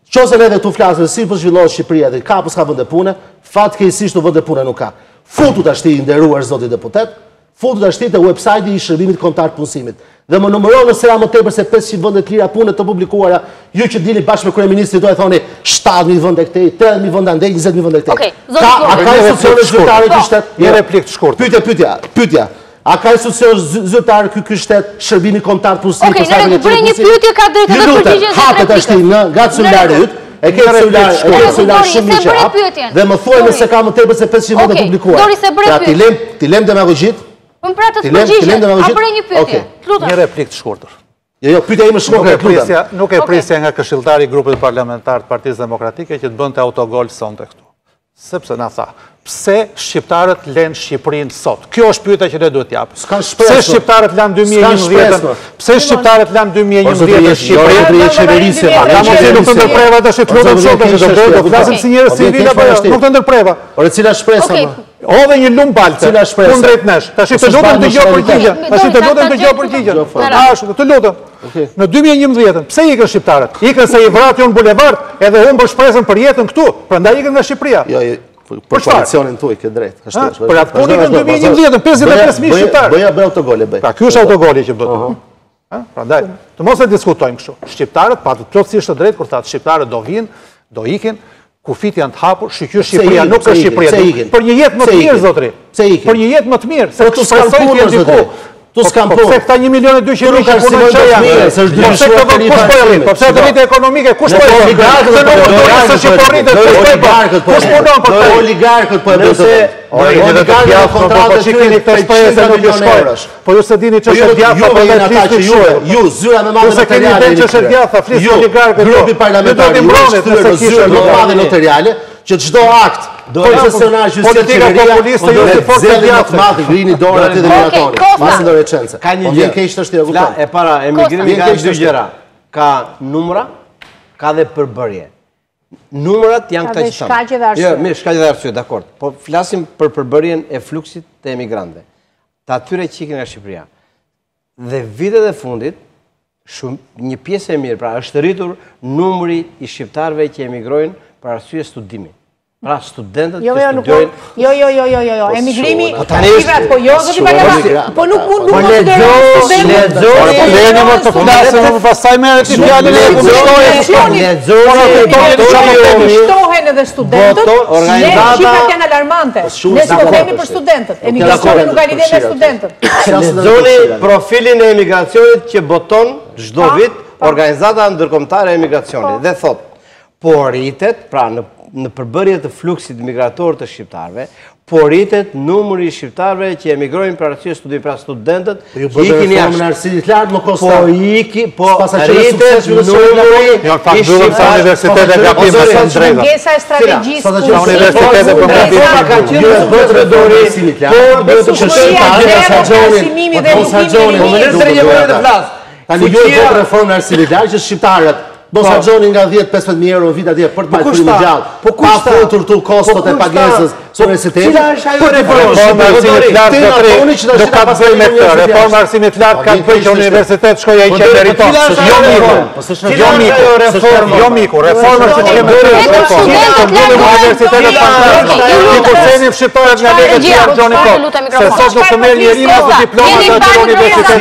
Qose ne këtu flasim si po zhvillohet Shqipëria dhe ka apo s'ka vende pune, fatkeqësisht u vende pune nuk ka. Futu tash ti nderuar zoti deputet, futu tash ti te websajti i shërbimit kombëtar të punësimit. Dhe më numëron nëse ra më tepër se 500 vende të lira pune të publikuara, ju që dini bashkë me kryeministrin do e thoni 7.000 vende këtej, 8.000 vende andej, 20.000 vende këtej. Okej, a ka institucione zyrtare ky shtet? Një replikë të shkurtër. Pyetja. A ka institucione zyrtare ky shtet shërbimi kombëtar të punësimit? Okej, ne bëjmë një pyetje ka drejtë të përgjigjesh. Hapet tash ti nga celulari yt. E ke celular shumë mirë. Dhe më thuaj nëse ka më tepër se 500 vende publikuara. Ti lëm demagogjit. Unë pra të përgjigje, a bërë një pyetje. Një replikë të shkurtër. Jo, pyetja ime shkurtër. Nuk e prisja nga këshilltari i grupit parlamentar të Partisë Demokratike që të bënte autogol sonte këtu. Sepse na tha, pse shqiptarët lënë Shqipërinë sot? Kjo është pyetja që ne duhet t'japim. Pse shqiptarët lanë 2011? Pse shqiptarët lanë 2011 Shqipërinë? Nuk të ndërpreva tash të lutem shumë, do flasim si njerëz civil apo nuk të ndërpreva. Ore cila shpresa? Ove një lumë balte, kundrejt nesh. Tash të lutem të gjoj përgjigjen. Tash të lutem të gjoj përgjigjen. Ashtu, të lutem. Në 2011, pse ikën shqiptarët? Ikën se i vrat jon bulevard edhe humbën shpresën për jetën këtu. Prandaj ikën nga Shqipëria. Për koalicionin tuaj ke drejt. Për atë punë ikën 2011, 55.000 shqiptarë. Bëja autogole bëj. Pra ky është autogoli që do të. Prandaj, të mos e diskutojmë kështu. Shqiptarët patën plotësisht të drejtë kur thatë shqiptarët do vinë, do ikin. Kufit janë të hapur, shqyqyr Shqipëria nuk është Shqipëria. Për një jetë më të mirë, zotri. Për një jetë më të mirë, se të shpresoj të jetë diku. Tu s'kam punë. Pse këta 1.200.000 që punojnë që janë? Pse këta vënd kush po e rritë? Pse të rritë ekonomike, kush po e rritë? Se nuk do rritë se që po rritë, kush punon për të? Oligarkët po e bëjtë. Oligarkët e kontratët që keni këtë shprejë se nuk ju shkojnë. Po ju se dini që është djatha për dhe flisë të shuë. Ju, zyra me madhe notariale. Ju se keni që është djatha, flisë oligarkët. Grupi parlamentari, ju është të zyra me madhe notariale, që çdo akt koncesionar politika populiste ju të fortë djathë. Madhe grini dorë aty dhe miratoni. Masë ndore qenëse. Ka një gjë. E para, emigrimi ka dy gjëra. Ka numra, ka dhe përbërje. Numrat janë këta që thamë. Shkaqe dhe arsye. Jo, shkaqe dhe arsye, dakord. Po flasim për përbërjen e fluksit të emigrantëve. Të atyre që ikin nga Shqipëria. Dhe vitet e fundit, një pjesë e mirë, pra është rritur numri i shqiptarëve që emigrojnë për arsye studimi. Pra studentët që studiojnë... Jo, emigrimi... Po nuk mund të lexoni... të flasëm më pasaj me e të fjallin e Shtohen edhe studentët, ne shifrat janë alarmante. Ne s'po themi për studentët. Emigracioni nuk ka lidhje me studentët. Lexoni profilin e emigracionit që boton çdo vit Organizata Ndërkombëtare e Emigracionit dhe thot, po rritet, pra në përbërje të fluksit migrator të shqiptarëve, po rritet numri i shqiptarëve që emigrojnë për arsye studimi, pra studentët që ikin jashtë. Arsimit lart më kosta. Po rritet numri i shqiptarëve. Pjesa e strategjisë. Universitetet për reforma ka qenë bëtre dori. Tani ju e bëtë reformë në arsimit lart që shqiptarët Bosa Gjoni nga 10-15 euro në vita 10 për të majtë një gjallë. Pa futur të kostot e pagesës së universitetit. Cila është ajo reformë? Reforma arsimit lartë ka të bëjë që universitet shkoja i që meriton. Jo miku, reforma që që meriton. Universitetet fantasma. I kursenim shqiptarët nga legët që janë Gjoni Kot. Se sot nuk të merë njeri më të diplomat të të universitetet.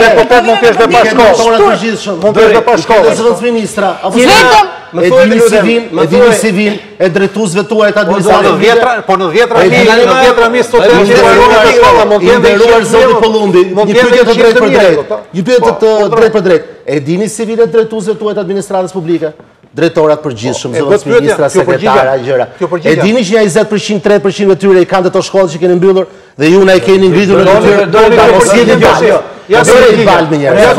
Deputet mund të jesh dhe pa shkollë. Mund të jesh dhe pa shkollë. Zëvëndës ministra, e dini si vin e drejtuesve tuaj të administrativit. Po në 10.000 studentë që në shkolla mund të jenë dhe nderuar zoti Pollundi, një pyetje të drejtë për drejtë. Një pyetje të drejtë për drejtë. E dini si vin e drejtuesve tuaj të administratës publike? Drejtorat përgjithshëm, zëvëndës ministra, sekretara, gjëra. E dini që 20%, 3% e tyre i kanë të shkollë që keni mbyllur dhe ju na i keni ngritur në tyre. Mos jeni balë me njerëzit.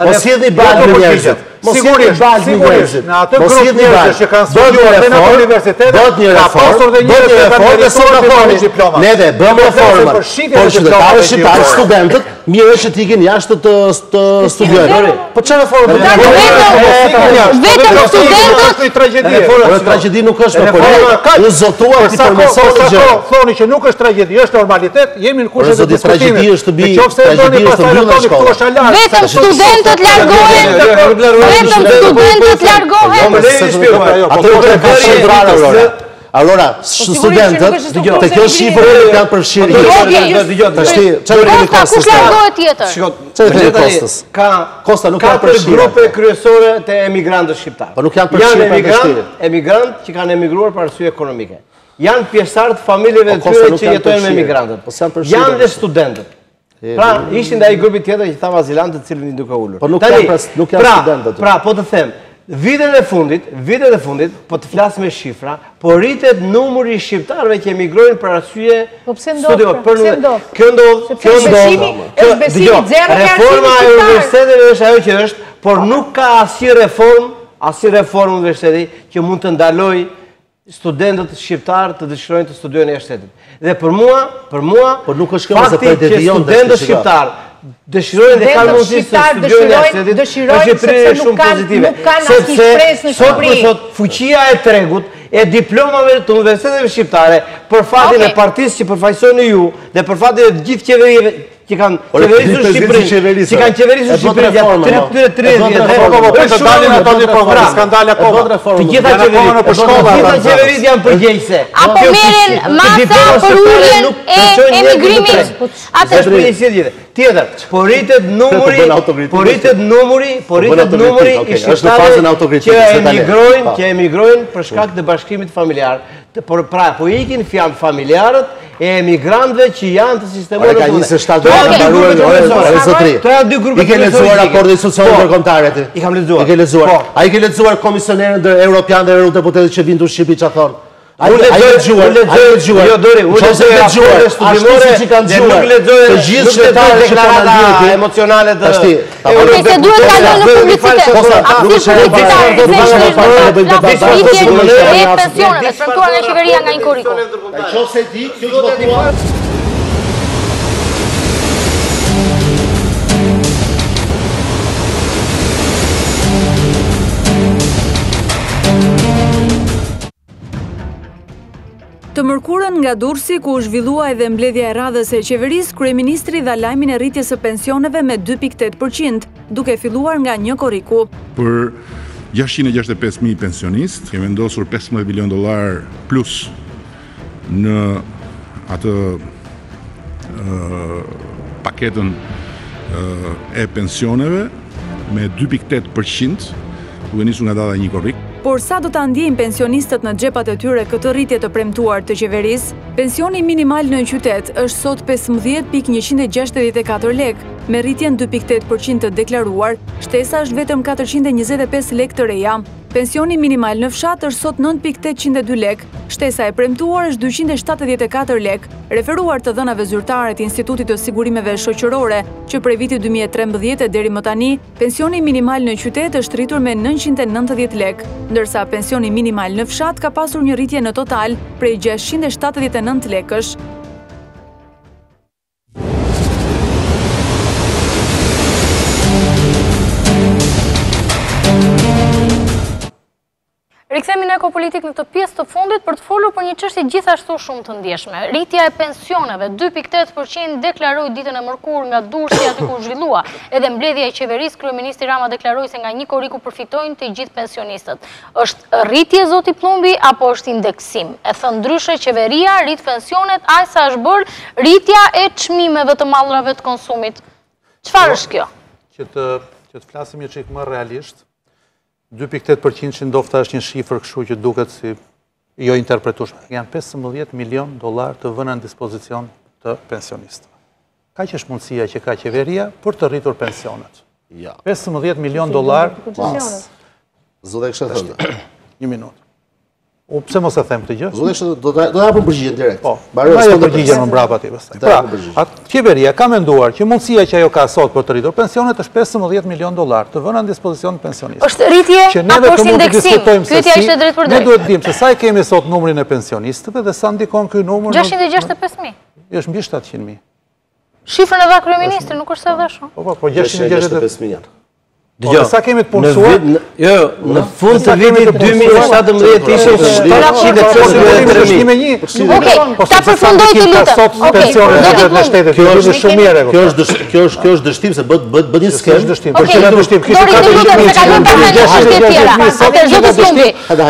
Mos jeni balë me njerëzit. Sigurisht, në atë grup njerëzit që kanë studiuar dhe në universitetet, ka pasur dhe njerëz që kanë merituar diploma. Neve bëmë reformën, por qytetarët shqiptarë, studentët, mirë që t'ikin jashtë të studiojnë. Po çfarë reformë? Vetëm studentët. Tragjedi nuk është me politik. U zotuar ti përmirësoni gjë. Thoni që nuk është tragjedi, është normalitet, jemi në kushte të diskutimit. Tragjedi është të bëjë në shkollë. Vetëm studentët largohen. Vetëm studentët largohen. Allora, studentët, të kjo shifër e kanë përfshirë. Kush largohet tjetër? Kosta nuk janë përfshirë. 4 grupe kryesore të emigrantës shqiptarë. Po nuk janë përfshirë për përshirë. Janë emigrantë që kanë emigruar për arsye ekonomike. Janë pjesëtarë të familjeve të tyre që jetojnë me emigrantët. Janë dhe studentët. Pra, ishin dhe ai grupi tjetër që thamë azilantët cilën i duke ullur. Po nuk janë studentët. Pra, po të them, Vitet e fundit, po të flasë me shifra, po rritet numri i shqiptarëve që emigrojnë për arsye studive. Kjo ndodh. Reforma e universiteteve është ajo që është, por nuk ka asnjë reformë universiteti që mund të ndaloj studentët shqiptarë të dëshirojnë të studiojnë jashtë shtetit. Dhe për mua, fakti që studentët shqiptarë dëshirojnë dhe kanë mundësi të studiojnë jashtë shtetit, është prirje shumë pozitive. Sepse sot fuqia e tregut e diplomave të universiteteve shqiptare për fatin e partisë që përfaqësoni ju dhe për fatin e gjithë qeverive që kanë qeverisur Shqipërinë, që kanë qeverisur Shqipërinë gjatë 30 të gjitha qeverit janë përgjegjëse. Apo merren masa për uljen e emigrimit. Tjetër, po rritet numri i shqiptarëve që emigrojnë për shkak të bashkimit familjar. Pra, po ikin familjarët e emigrantëve që janë të sistemuar në punë. Ka 27 To janë dy grupe. I ke lexuar raportin social ndërkombëtar ti? I kam lexuar. I ke lexuar. Ai ke lexuar komisionerën europian dhe eurodeputët që vinë në Shqipëri çfarë thonë? Ai lexuar. Jo dori, unë lexuar studimore që kanë dëgjuar. Të gjithë shtetërorët që kanë ndjerë emocionale të. Okej, se duhet të kalojnë në publicitet. E pensioneve shpërtuar nga qeveria nga një kurrikull. Nëse di, kjo do të thuaj. Të mërkurën nga Durrësi, ku u zhvillua edhe mbledhja e radhës e qeverisë, kryeministri dha lajmin e rritjes së pensioneve me 2.8%, duke filluar nga një korriku. Për 665.000 pensionistë, kemi vendosur $15 milion plus në atë paketën e pensioneve me 2.8%, duke nisur nga data një korrik. Por sa do ta ndjejnë pensionistët në xhepat e tyre këtë rritje të premtuar të qeverisë? Pensioni minimal në qytet është sot 15.164 lek, me rritjen 2.8% të deklaruar, shtesa është vetëm 425 lek të reja. Pensioni minimal në fshat është sot 9.802 lek, shtesa e premtuar është 274 lek, referuar të dhënave zyrtare të Institutit të Sigurimeve Shoqërore, që prej vitit 2013 deri më tani, pensioni minimal në qytet është rritur me 990 lek, ndërsa pensioni minimal në fshat ka pasur një rritje në total prej 679 lekësh. Rikthehemi në Ekopolitikë në këtë pjesë të fundit për të folur për një çështje gjithashtu shumë të ndjeshme. Rritja e pensioneve 2.8% deklaroi ditën e mërkurë nga Durrësi, aty ku zhvillua edhe mbledhja e qeverisë. Kryeministri Rama deklaroi se nga një korriku përfitojnë të gjithë pensionistët. Është rritje zoti Plumbi apo është indeksim? E thënë ndryshe, qeveria rrit pensionet aq sa është bërë rritja e çmimeve të mallrave të konsumit. Çfarë është kjo? Që të flasim një çik më realisht. 2.8% që ndofta është një shifër kështu që duket si jo interpretueshme. Janë $15 milion të vënë në dispozicion të pensionistëve. Kaq është mundësia që ka qeveria për të rritur pensionet. $15 milion. Zoti kështu thonë. Një minutë. Pse mos e them këtë gjë? Zoti do të japim përgjigjen direkt. Po. Mbaroj përgjigjen më mbrapa atij pastaj. Pra, qeveria ka menduar që mundësia që ajo ka sot për të rritur pensionet është $15 milion të vëna në dispozicion të pensionistëve. Është rritje apo është indeksim? Pyetja ishte drejt për drejt. Ne duhet të dimë se sa kemi sot numrin e pensionistëve dhe sa ndikon ky numër. 665.000. Është mbi 700.000. Shifrën e dha kryeministri, nuk është se dha shumë. Po 665.000 janë. Dëgjoj, sa kemi të punësuar? Në fund të vitit 2017 ishin 733.000. Okej, ta përfundoj të lutem. Okej, do të shtetit. Kjo është shumë mirë. Kjo është dështim se bët një skem. Dështim. Okej,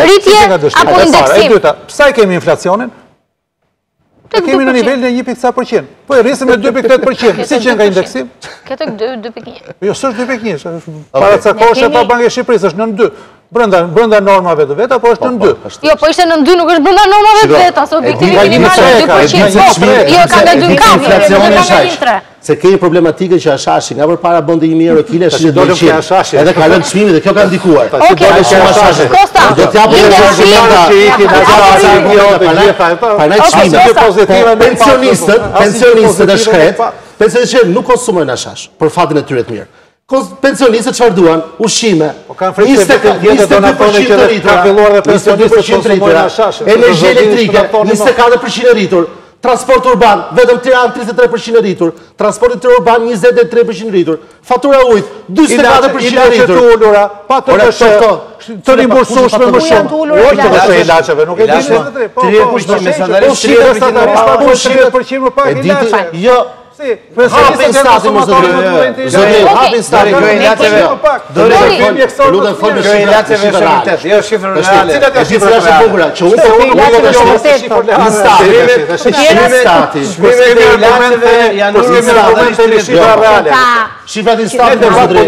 rritje apo indeksim? Sa kemi inflacionin? Kemi në nivel në 1.4%. Po e rrisim me 2.8%. Si që nga indeksim? Këtë 2.1. Jo, s'është 2.1. Para ca kohësh e pa Banka e Shqipërisë është nën 2. Brenda normave të veta, po është në 2. Jo, po ishte në 2, nuk është brenda normave të veta, se objektivi minimal është 2%. Jo, ka në 2 kam, se ke një problematikë që ashashi, nga përpara bënde 1.000 euro kile, është 200, edhe ka lënë çmimi dhe kjo ka ndikuar. Kosta, pensionistët e shkret, pensionistët nuk konsumojnë ashash, për fatin e tyre të mirë. Pensionistët çfarë duan? Ushqime. 22% të rritura, energji elektrike 24% e rritur, transport urban vetëm Tiranë 33% e rritur, transporti interurban 23% e rritur, fatura ujit 44% e rritur. Të rimbursueshme më shumë. Ojtë dhe se ilaçeve, nuk e di 23. 30% mesatarisht, 30% më pak ilaçe. Jo. Hapin stati më zëdri. Hapin stati. Lutem fol me shifra reale. Jo, shifra reale. E shifra reale bukura, që unë stati. Shmimet e ilaçeve janë mesatarisht shifra reale. Shifrat e statit e zëdri.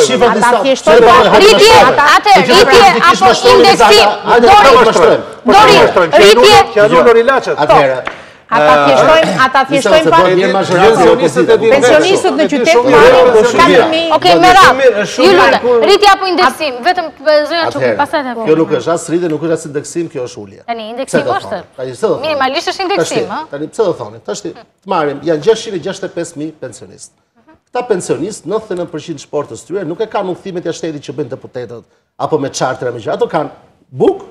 Shifrat e statit. Rritje apo indeksim. Dori, Atëherë. Ata thjeshtojnë pensionistët në qytet marrin 4.000. Okej, merat. Ju lutem, rritje apo indeksim, vetëm zëra çukur, pastaj apo. Kjo nuk është as rritje, nuk është as indeksim, kjo është ulje. Tani indeksim është. Minimalisht është indeksim, ëh. Tani pse do thoni? Tash të marrim, janë 665.000 pensionistë. Këta pensionistë, 99% shportës tyre nuk e kanë udhimet e shtetit që bëjnë deputetët apo me chartera me gjë. Ato kanë buk,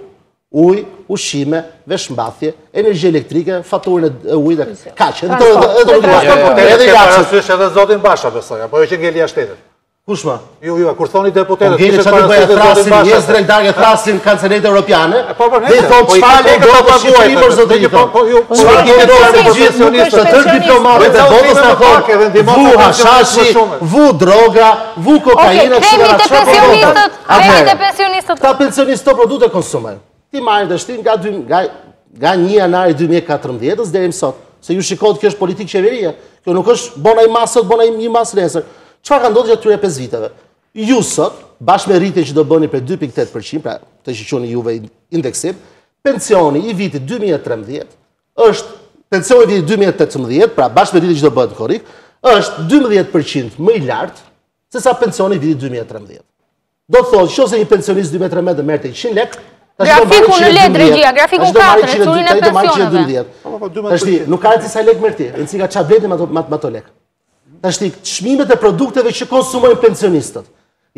ujë, ushqime, veshmbathje, energji elektrike, faturën e ujit, kaq. Edhe parasysh edhe zotin Basha besoj, apo jo që ngeli shtetit. Kush ma? Ju, kur thoni deputetët, ngeli çfarë bëja thrasin, jes drejt darkë thrasin kancelaritë europiane. Dhe i thon çfarë do të paguaj për zotin. Çfarë do të profesionistë, të tërë diplomatët e botës na thonë, vu hashashi, vu droga, vu kokainë, Këta pensionistë produkte konsumojnë. Ti marrë të shtin nga 1 janari 2014 deri më sot, se ju shikot kjo është politikë qeverie, kjo nuk është bona i masët, bona i masë nesër. Çfarë ka ndodhur atyre 5 viteve? Ju sot, bashkë me rritjen që do bëni për 2.8%, pra të që quheni juve indeksim, pensioni i vitit 2013 është pensioni i vitit 2018, pra bashkë me rritjen që do bëhet korrik, është 12% më i lartë se sa pensioni i vitit 2013. Do të thotë, nëse një pensionist 2013 merrte 100 lekë, grafiku në LED regjia, grafiku 4, çurin e pensioneve. Tashti, nuk ka disa lekë merr ti, rëndësi ka çfarë bletë me ato lekë. Tashti, çmimet e produkteve që konsumojnë pensionistët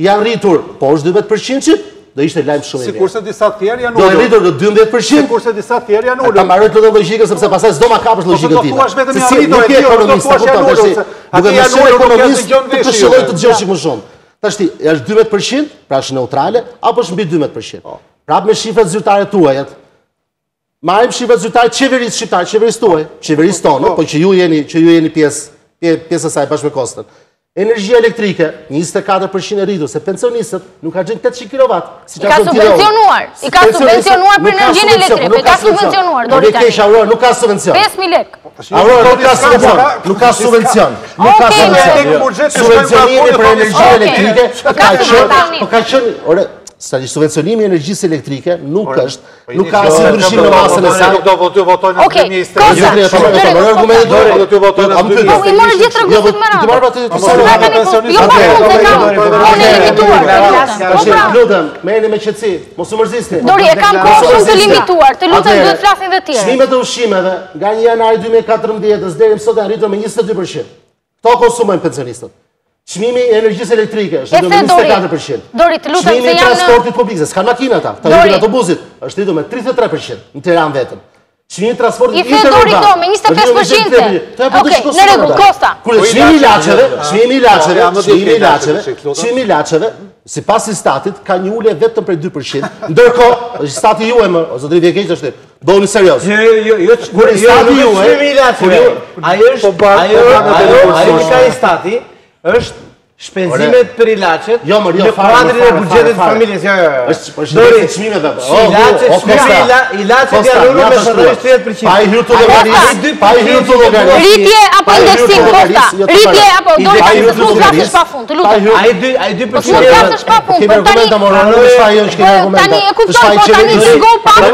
janë rritur poshtë 12%, do ishte lajm shumë i mirë. Sikurse disa të tjerë janë ulur. Do rritur në 12%. Sikurse disa të tjerë janë ulur. Ta mbaroj këtë logjikë sepse pastaj s'do ma kapësh logjikën time. Si nuk je ekonomist, duke më shënuar ekonomist të këshilloj të dëgjosh më shumë. Tashti, është 12%, pra është neutrale, apo është mbi 12%? Prapë me shifrat zyrtare tuajat. Marrim shifrat zyrtare qeverisë shqiptare, qeverisë tuaj, qeverisë tonë, po që ju jeni pjesë saj bashkë me Kostën. Energjia elektrike 24% e rritur, se pensionistët nuk ka gjenë 800 kW. I ka subvencionuar për energjinë elektrike, i ka subvencionuar, Dori tani. Nuk ka subvencion. 5.000 lekë. Aurora nuk ka subvencion. Nuk ka subvencion. Subvencionimi për energjinë elektrike ka qenë subvencionimi i energjisë elektrike nuk ka asnjë ndryshim në masën e saj. Do votojnë në kryeministri. Do të votojnë në Po i morë gjithë rregullin me radhë. Lutem, merrni me qetësi, mos u mërzisni. Dori, e kam kohë shumë të limituar, të lutem duhet flasin dhe tjerë. Çmimet e ushqimeve nga 1 janari 2014 deri më sot janë rritur me 22%. Kto konsumojnë pensionistët? Çmimi i energjisë elektrike është në 24%. Dori, të lutem se janë në transportit publik, s'ka makina ata. Ta hyjnë autobusit, është rritur me 33% në Tiranë vetëm. Çmimi i transportit interurban. Dori, do me 25%. Okej, në rregull, Kosta. Kur çmimi i ilaçeve, sipas statit ka një ulje vetëm për 2%, ndërkohë stati juaj më, o zotëri vjen keq është. Bëuni serioz. Kur stati juaj, ajo që ka i stati është shpenzimet për ilacet në kuadrin e buxhetit të familjes. Dori, ilacet janë ulur me 30%. Pa i hyrë të llogarisë. Rritje apo indeksim, Kosta? Rritje apo Dori, tani s'mund të flasësh pafund, të lutem. Ai 2% S'mund të flasësh pafund, por tani tani e kupton, po tani shko pak më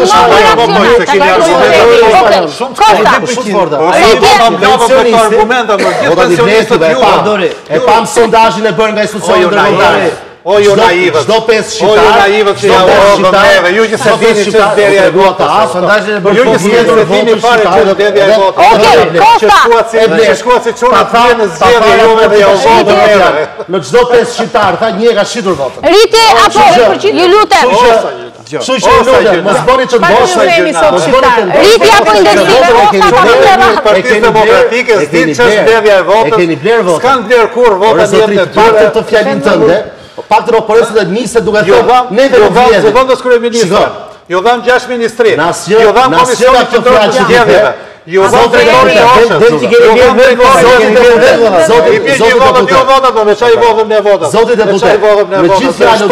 racional. E pam sondazhin e bërë nga institucionet ndërkombëtare. O ju naivët. Çdo 5 shqiptar, që ja u neve, ju që se dini që derdhja e votës. Sondazhin e bërë Ju që se dini fare që derdhja e votës. Okej, Kosta. Që shkuat si çona të në zgjedhje juve dhe ja u votë neve. Në çdo 5 shqiptar, tha një ka shitur votën. Rritje apo ju lutem. Kështu që ju lutem, mos bëni të mbosh. Rritje apo indeksim. Partisë Demokratike s'din ç'është derdhja e votës. E keni bler votën. S'kan bler kur vota në jetën e tyre. Të fjalën tënde. Pak të oporësit e nisë duke thënë neve do vjedhë. Sekondës kryeministra. Ju dham 6 ministri. Ju dham komisionit qendror të zgjedhjeve. Ju dham drejtori i Zoti deputet, me gjithë fjalët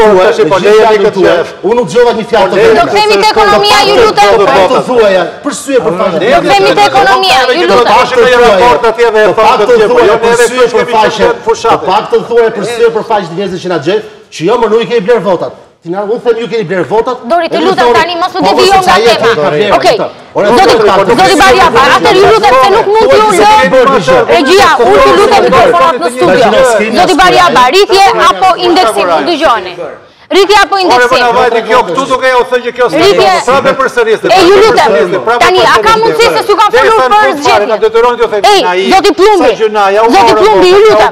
tuaja, unë nuk dëgjova një fjalë të Do kthehemi te ekonomia, ju lutem. Të thuaja, përsye për faqe. Do kthehemi te ekonomia, ju lutem. Paktën thuaj përsye për faqe të njerëzve që na gjej, që jo më nuk i keni bler votat. Unë them ju keni bler votat. Dori, të lutem tani mos u devijon nga tema. Okej. Zoti Bariapa, atëherë ju lutem se nuk mund t'ju lë regjia, unë ju lutem mikrofonat në studio. Zoti Bariapa, rritje apo indeksim, u dëgjoni. Rritje apo indeksim? Kjo këtu duke u thënë që kjo s'ka prapë përsërisë. E ju lutem. Tani a ka mundësi se s'u ka folur për zgjedhje? Ej, zoti Plumbi. Zoti Plumbi, ju lutem.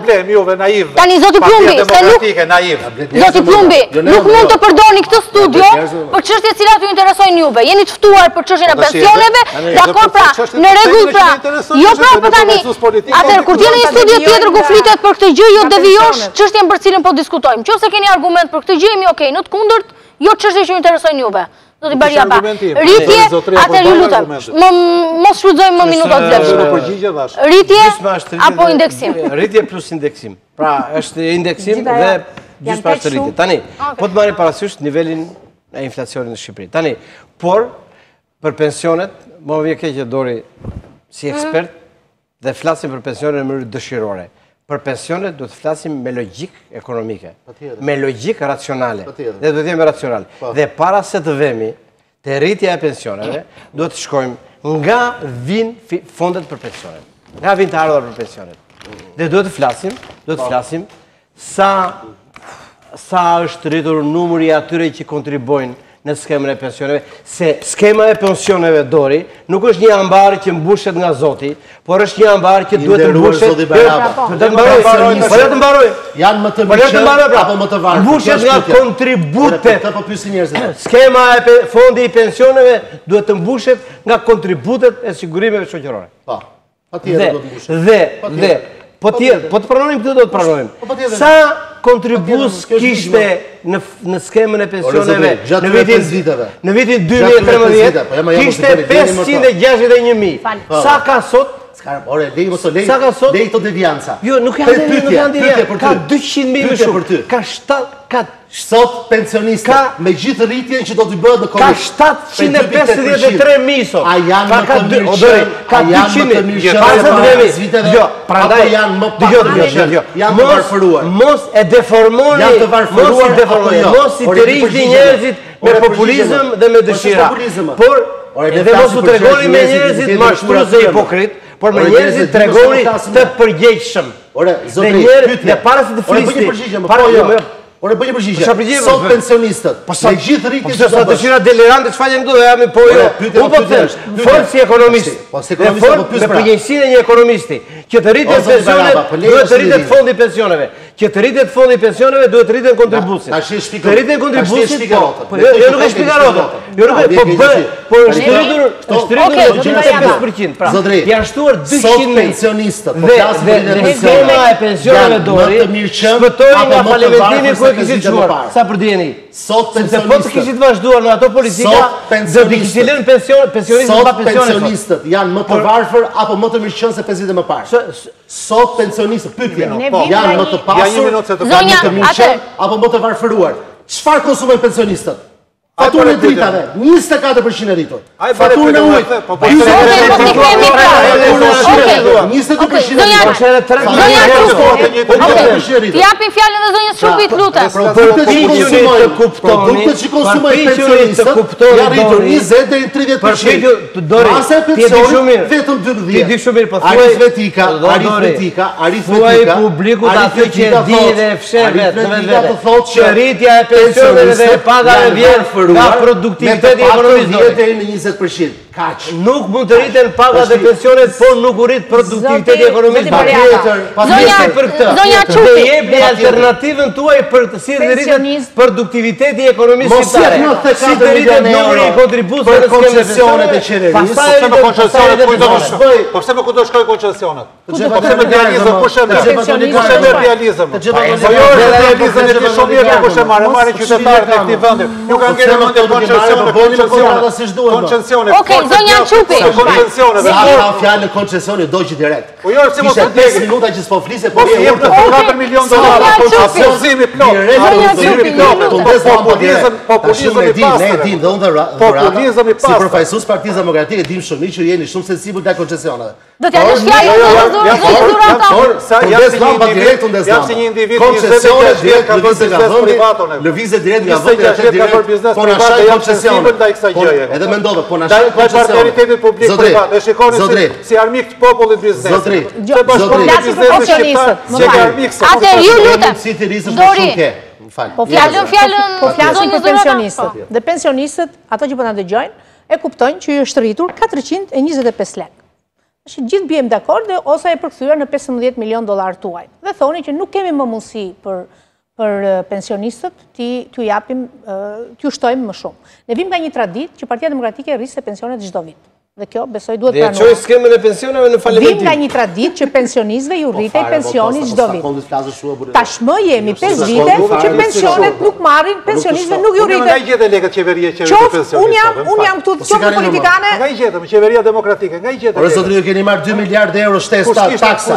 Tani zoti Plumbi, se nuk Zoti Plumbi, nuk mund të përdorni këtë studio për çështje të cilat ju interesojnë juve. Jeni të ftuar për çështjen e pensioneve, dakor pra, në rregull pra. Jo pra, po tani. Atëherë kur jeni në një studio tjetër ku flitet për këtë gjë, jo devijosh çështjen për cilën po diskutojmë. Nëse keni argument për këtë gjë, okej, në të kundërt, jo çështje që ju interesojnë juve. Zoti Bariapa, rritje, atëherë ju lutem, mos shfrytëzojmë më minuta të vlefshme. Rritje apo indeksim? Rritje plus indeksim. Pra, është indeksim dhe gjysma është rritje. Tani, po të marrim parasysh nivelin e inflacionit në Shqipëri. Tani, por për pensionet, më vjen keq që Dori si ekspert dhe flasim për pensionet në mënyrë dëshirore. Për pensionet duhet të flasim me logjik ekonomike, me logjik racionale, dhe duhet të jemi racional. Dhe para se të vemi te rritja e pensioneve, duhet të shkojmë nga vijnë fondet për pensionet, nga vijnë të ardhurat për pensionet. Dhe duhet të flasim sa është rritur numri i atyre që kontribojnë në skemën e pensioneve, se skema e pensioneve, Dori, nuk është një ambar që mbushet nga Zoti, por është një ambar që duhet të mbushet... Janë më të mirë apo më të varë? Mbushet nga kontributet. Skema e fondi i pensioneve duhet të mbushet nga kontributet e sigurimeve shoqërore. Dhe, po të pranojmë këtë do të pranojmë. Sa kontribus kishte në skemën e pensioneve në vitin 2013, kishte 561.000. Sa ka sot? Sa ka sot? Lej të devianca. Jo, nuk janë devianca, ka 200.000 më shumë. Ka sot pensionista me gjithë rritjen që do t'i bëhet në komish. Ka 753.000 sot. A janë më të mirë? Ka 200.000. Jo, prandaj janë më pak. Janë të varfëruar. Mos e deformoni. Janë të varfëruar. Mos i të rritë njerëzit me populizëm dhe me dëshira. Por, edhe mos u tregoni me njerëzit mashtrues dhe hipokrit, por me njerëzit tregoni të përgjegjshëm. Dhe njerëzit, dhe para se të flisni, Ore bëj një përgjigje. Sot pensionistët, me gjithë rritjen që do të dëshira delirante çfarë këtu dhe jam po jo. Unë po them, fol si ekonomist. Dhe fol me përgjegjësinë e një ekonomisti, që të rritet pensionet, duhet të rritet fondi i pensioneve. Që të rritet fondi i pensioneve, duhet të rritet kontributit. Të rritet kontributit, po jo nuk e shpjegoj rrotën. Jo nuk po është rritur 25%. Pra, janë shtuar 200.000 pensionistët. Dhe skema e pensioneve Dori shpëtoi nga falimentimi ku e kishit çuar. Sa për dieni? Sot pensionistët. Po të kishit vazhduar në ato politika, do të kishin lënë pensionistët pa pensione. Pensionistët janë më të varfër apo më të mirëqenë se 50 më parë. Sot pensionistët pyetjen janë më të parë të miqe, apo më të varfëruar. Çfarë konsumojnë pensionistët? Faturën e dritave, 24% e rritur. Faturën e ujit, 22%. Japin fjalën dhe zonjës Shupit, lutem. Produktet që konsumojnë pensionistët janë rritur 20 deri në 30%. Masa e pensionit vetëm 12%. Aritmetika, publikut atë që di dhe fshevet në vetë që rritja e pensioneve dhe pagave vjerë nga produktiviteti ekonomist deri në 20%. Nuk mund të rriten pagat dhe pensionet, por nuk u rrit produktiviteti ekonomist. Zonja Çupi, dhe jepni alternativën tuaj për të si rritet produktiviteti ekonomist shqiptare. Si të rritet numri i kontributëve në koncesionet e qeverisë. Po pse më ku do shkojnë koncesionet? Po pse me realizëm kush e merr? Kush e merr realizëm? Po jo realizëm e ti shumë mirë kush e marr? Marrin qytetarët e këtij vendi. Ju kanë ngjerë mendje koncesionet. Zonja Çupi. Sa fjalë koncesioni doqi direkt. Po jo, si mos e 5 minuta që s'po flisë, po je jep 4 milion dollar. Pozimi plot. Populizmi i pastër. Ne dim dhe unë populizmi i pastër. Si përfaqësues Partisë Demokratike dim shumë që jeni shumë sensibël te koncesioneve. Do t'ja lësh fjalën jam si një individ 20 vjet ka bërë biznes privat. Lëvizet direkt nga vendi atë ka bërë biznes privat dhe jam sensibël ndaj kësaj gjëje. Edhe mendova, po na shkoj partneritetin publik privat. E shikoni si armik të popullit biznes. Zotri, Atë ju lutem. Si ti rrisësh më shumë ke. Po flasim për pensionistët. Dhe pensionistët, ato që po na dëgjojnë, e kuptojnë që është rritur 425 lekë. Gjithë bjem dakord dhe ose e përkthyer në 15 milion dollar tuaj. Dhe thoni që nuk kemi më mundësi për pensionistët t'ju japim, t'ju shtojmë më shumë. Ne vim nga një traditë që Partia Demokratike rrisë pensionet çdo vit. Dhe kjo besoj duhet pranuar. Dhe çoj skemën e pensioneve në falementim. Vim nga një traditë që pensionistëve ju rritej pensioni çdo vit. Tashmë jemi 5 vite që pensionet nuk marrin, pensionistëve nuk ju rritej. Nga i gjetë lekët qeveria pensionistëve? Unë jam këtu qoftë politikane. Nga i gjetëm, qeveria demokratike, nga i gjetëm. Por zotri ju keni marrë 2 miliardë euro shtesë taksa.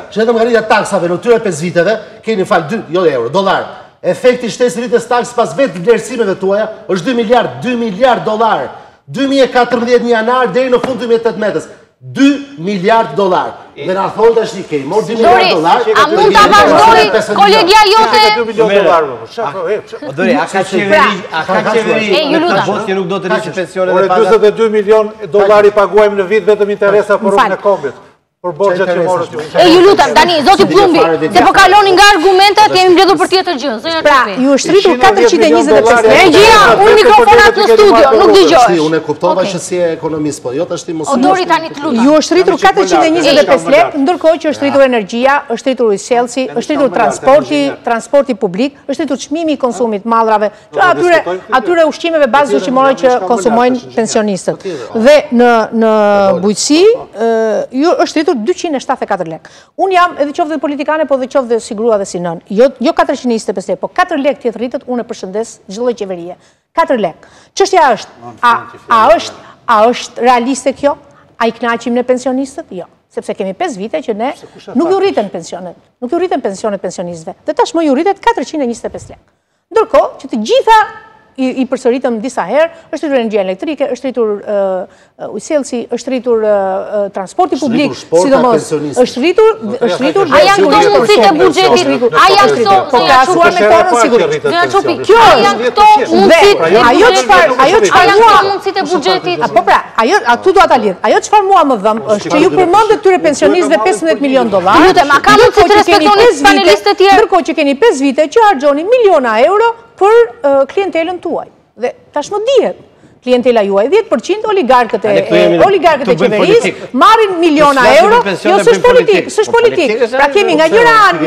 Që vetëm rritja taksave në këtyre 5 viteve keni fal 2 euro, dollar. Efekti shtesë rritjes taksës pas vetë vlerësimeve tuaja është 2 miliard dollar. 2014 një janar deri në fund 2018-s. 2 miliard dollar. Dhe na thonë tash i kemi mor 2 miliard dollar. A mund ta vazhdoj kolegja jote? 2 milion dollar. Dori, a ka qeveri në botë që nuk do të rrisë pensionet e pagat? 42 milion dollar i paguajmë në vit vetëm interesa për rrugën e kombit. Për borxhet që morët ju. Ju lutem tani, zoti Plumbi, se po kaloni nga argumentet, jemi mbledhur për tjetër gjë. Pra, ju është rritur 425 lekë. Regjia, unë mikrofonat në studio, nuk dëgjosh. Unë e kuptova që si ekonomist, po jo tash ti mos. O Dori tani të lutem. Ju është rritur 425 lekë, ndërkohë që është rritur energjia, është rritur ujësjellsi, është rritur transporti publik, është rritur çmimi i konsumit mallrave, atyre ushqimeve bazë ushqimore që konsumojnë pensionistët. Dhe në bujqësi, ju është rritur 274 lekë. Unë jam edhe qoftë politikane, po dhe qoftë si grua dhe si nën. Jo 425 lekë, po 4 lekë tjetë rritët, unë e përshëndes çdo lloj qeverie. 4 lekë. Çështja është, a është realiste kjo? A i kënaqim në pensionistët? Jo. Sepse kemi 5 vite që ne nuk ju rriten pensionet. Nuk ju rriten pensionet pensionistëve. Dhe tashmë ju rritet 425 lekë. Ndërkohë që të gjitha i përsëritëm disa herë, është rritur energjia elektrike, është rritur ujësjellsi, është rritur transporti publik, sidomos është rritur a janë këto mundësitë e buxhetit? A janë këto po krahasuar me tonën sigurisht. Kjo janë këto mundësitë. Ajo çfarë mua mundësitë e buxhetit? Po pra, atu do ta lidh. Ajo çfarë mua më dhëm është që ju përmendët këtyre pensionistëve 15 milion dollar. Lutem, a ka mundësi të respektoni panelistët e tjerë? Ndërkohë që keni 5 vite që harxhoni miliona euro për klientelën tuaj. Dhe tashmë dihet, klientela juaj 10% oligarkët e qeverisë marrin miliona euro, jo s'është politik. Pra kemi nga njëra anë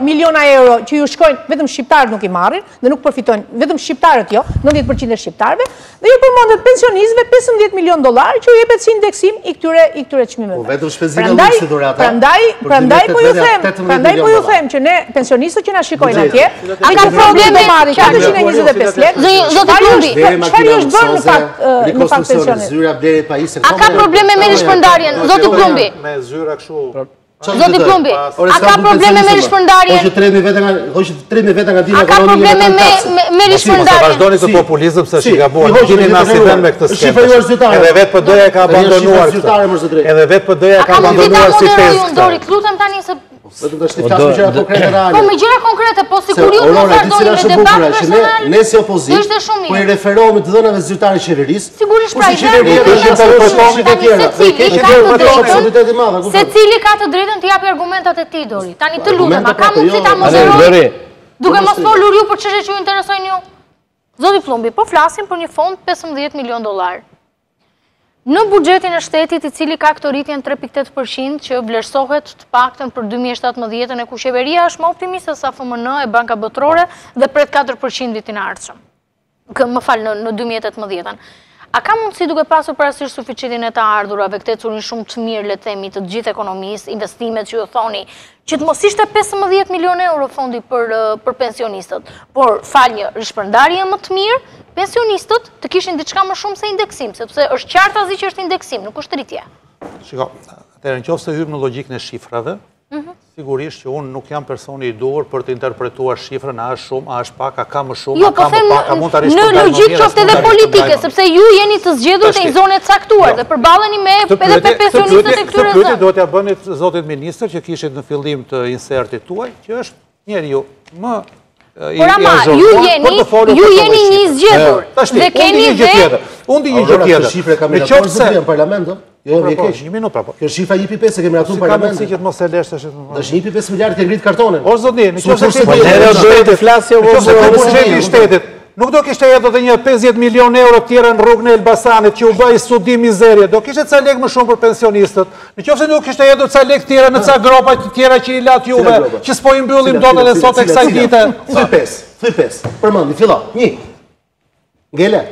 miliona euro që ju shkojnë, vetëm shqiptarët nuk i marrin dhe nuk përfitojnë, vetëm shqiptarët jo, 90% e shqiptarëve, dhe ju përmendet pensionistëve 15 milion dollar që ju jepet si indeksim i këtyre çmimeve. Vetëm shpenzime luksi durata. Prandaj po ju them që ne pensionistët që na shikojnë atje, a ka probleme marrin 425 lekë. Zoti Plumbi, çfarë është bërë në fakt pensionet? A ka probleme me rishpërndarjen, zoti Plumbi? Me zyra kështu Zoti Plumbi, a ka probleme me rishpërndarjen? Hoqë 3.000 veta nga dina a ka probleme me rishpërndarjen? Vazhdoni të populizëm se është i gabuar. Gjeni në asiden me këtë skemë. Edhe vetë PD-ja ka abandonuar këtë. Edhe vetë PD-ja ka abandonuar si tezë. Dori, lutem tani se vetëm të shtiftas me gjëra konkrete reale. Po me gjëra konkrete, po sikur ju mos vazhdoni me debat personal. Ne si opozitë, po i referohemi të dhënave zyrtare të qeverisë. Sigurisht pra secili ka të drejtën të japi argumentat e tij, Dori. Tani të lutem, a ka mundësi ta moderojë? Duke mos folur ju për çështje që ju interesojnë ju. Zoti Plumbi, po flasim për një fond 15 milion dollar. Në buxhetin e shtetit, i cili ka këtë rritjen 3.8% që vlerësohet të paktën për 2017 e ku qeveria është më optimiste sa FMN e Banka Botërore dhe pret 4% vitin e ardhshëm. Më fal, në 2018. A ka mundësi duke pasur parasysh suficientin e të ardhurave, këtë ecurin shumë të mirë, le të themi, të gjithë ekonomisë, investimet që ju thoni, që të mos ishte 15 milion euro fondi për pensionistët, por fal një rishpërndarje më të mirë, pensionistët të kishin diçka më shumë se indeksim, sepse është qartë azi që është indeksim, nuk është rritje. Shiko, atëherë nëse hym në logjikën e shifrave, sigurisht që unë nuk jam personi i duhur për të interpretuar shifrën, a është shumë, a është pak, a ka më shumë, a ka më pak, a mund të rishpërndar më mirë. Në logjikë qoftë edhe politike, sepse ju jeni të zgjedhur te një zonë të caktuar dhe përballeni me edhe me pensionistët e këtyre zonave. Do t'ja bënit zotit ministër që kishit në fillim të insertit tuaj, që është njeriu më por ama, ju jeni një zgjedhur dhe keni dhe... Unë di një gjë tjetër. Në qoftë se në parlament, jo e keq. Një minutë prapo. Kjo shifra 1.5 e kemi ratu në parlament. Si ka mundësi që të mos e lesh tash. Është 1.5 miliardë ke ngrit kartonin. O zotni, në qoftë se buxheti i shtetit nuk do kishte jetë edhe një 50 milion euro tjera në rrugën e Elbasanit që u bë studi mizerje, do kishte ca lek më shumë për pensionistët. Në qoftë se nuk kishte jetë ca lek tjera në ca gropa të tjera që i lat juve, që s'po i mbyllim dot edhe sot e kësaj dite. Thuj 5. Përmendi, fillo. 1. Ngele.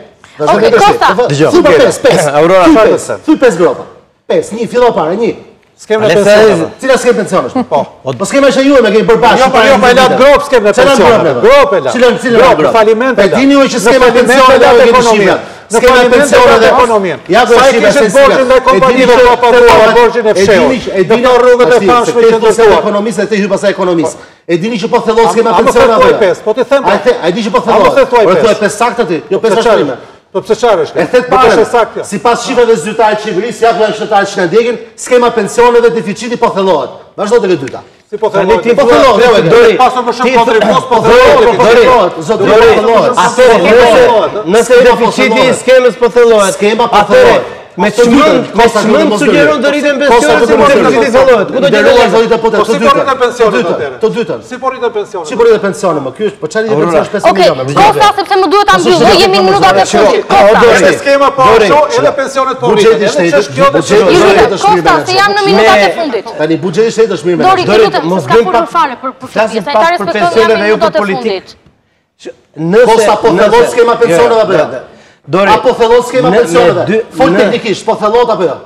Okej, Kosta. Thuj 5. Aurora Fajse. Thuj 5 gropa. 5. 1 fillo para, 1. Skema në pensionë. Cila skema pensionesh? Po skema që ju me keni përbashkë. Jo, pa lat grop skema në pensionë. Grop e lat. Cila grop? Faliment e lat. Dini ju që skema pensione dhe ekonomia. Skema pensione dhe ekonomia. Ja do të shihni borxhin e kompanive pa paguar borxhin e fshehur. E dini rrugët e famshme që ndërtuar ekonomistë te hyj pasaj ekonomistë. E dini që po thellos skema pensione apo jo? Po ti them. Ai di që po thellos. Po thua 5 saktë ti, jo 5 shtrime. Po pse çfarë është? E thet parë. Sipas shifrave zyrtare të qeverisë, ja janë qytetarë që na ndjekin, skema pensione dhe deficiti po thellohet. Vazhdo tek e dyta. Si po thellohet? Po thellohet, Dori. Pasur më shumë kontribut, po thellohet. Dori, nëse deficiti i skemës po thellohet, skema po thellohet. Me çmend sugjeron të rriten pensionet si deficiti thellohet. Ku do të ndërruar zotit apo të dyta? Si po rriten pensionet atëherë? Të dytën. Si po rriten pensionet? Si po rriten pensionet? Më ky është, po çfarë rriten pensionet 5 milionë? Okej, Kosta sepse më duhet ta mbyll, jemi në minutat e fundit. Kosta, skema po ashtu, edhe pensionet po rriten. Edhe ç'është kjo? Kosta, se jam në minutat e fundit. Tani buxheti i shtetit është mirë. Dori, lutem, mos bëjmë pa fare për flasim pa për pensionet dhe jo për politikë. Kosta po thellon skema pensioneve apo jo? Dori, apo thellon skema pensioneve? Fol teknikisht, po thellot apo jo?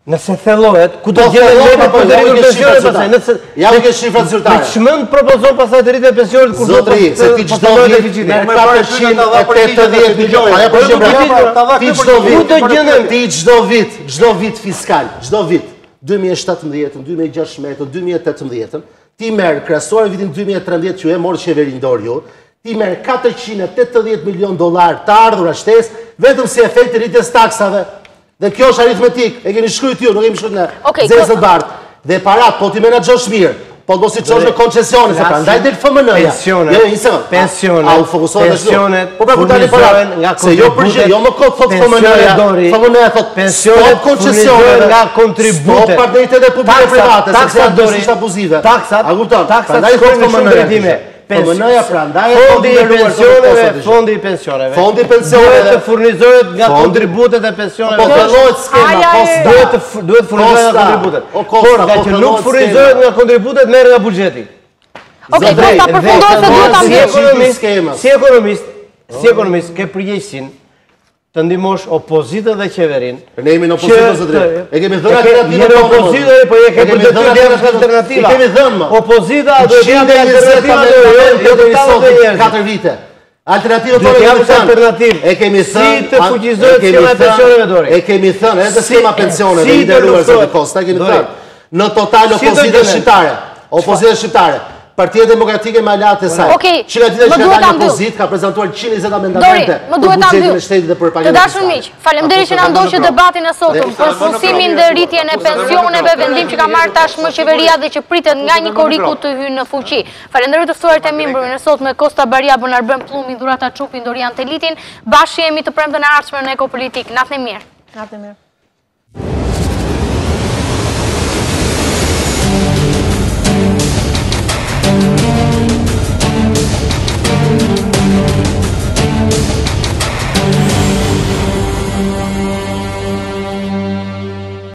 Nëse thellohet, ku do gjenden lekët për të rritur pensionet pastaj? Nëse ja u ke shifrat zyrtare. Me çmend propozon pastaj të rritet pensionet kur do të se ti çdo vit me 480 milionë. Ajo po ti çdo vit fiskal, çdo vit 2017, 2016, 2018, ti merr krahasuar vitin 2013 që e mor qeverinë dorë ju, ti merr 480 milion dollar të ardhura shtesë vetëm si efekt i rritjes taksave. Dhe kjo është aritmetik, e keni shkruajtur ju, nuk kemi shkruar ne. Zezë bart. Dhe parat po ti menaxhosh mirë, po do si çosh në koncesione, se prandaj del FMN-ja. Jo, nisë. Pensionet. Au fokusohet pensionet. Po pra tani parat. Se jo përgjigj, jo më kot thot FMN-ja. FMN-ja thot pensionet koncesione nga kontributet. Po partneritetet publike private, sepse është abuzive. Taksat. A kupton? Prandaj shkojnë në drejtime. FMN-ja prandaj fondi i pensioneve, fondi i pensioneve. Fondi i pensioneve të furnizohet nga kontributet e pensioneve. Po thellohet skema, duhet furnizohet nga kontributet. Por nga që nuk furnizohet nga kontributet merr nga buxheti. Okej, Kosta përfundohet se duhet ta mbyllim. Si ekonomist ke përgjegjësinë të ndihmosh opozitën dhe qeverinë. Ne jemi në opozitë ose drejt. E kemi dhënë alternativën. Ne opozitë, po e kemi dhënë alternativa. Kemi dhënë. Opozita do të jetë alternativa jo të sot 4 vite. Alternativa tonë kemi alternativë. E kemi thënë si të fuqizohet skema pensioneve Dori. E kemi thënë edhe skema pensioneve i nderuar zotë Kosta, kemi thënë. në total opozitën shqiptare. Opozitën shqiptare. Partia Demokratike me aleat e saj. Që nga dita që nga dalë opozit, ka prezentuar 120 amendamente për buxhetin e shtetit dhe për pagetin fiscal. Të dashur miq, faleminderit që na ndoqët debatin e sotëm për punësimin dhe rritjen e pensioneve, vendim që ka marrë tashmë qeveria dhe që pritet nga një koriku të hyjë në fuqi. Faleminderit të ftuarit e mimbrën e sotme Kosta Baria, Bonarben Pllumi, Dhurata Çupi, Dorian Telitin. Bashkë jemi të premten e ardhshme në Ekopolitik. Natë e mirë.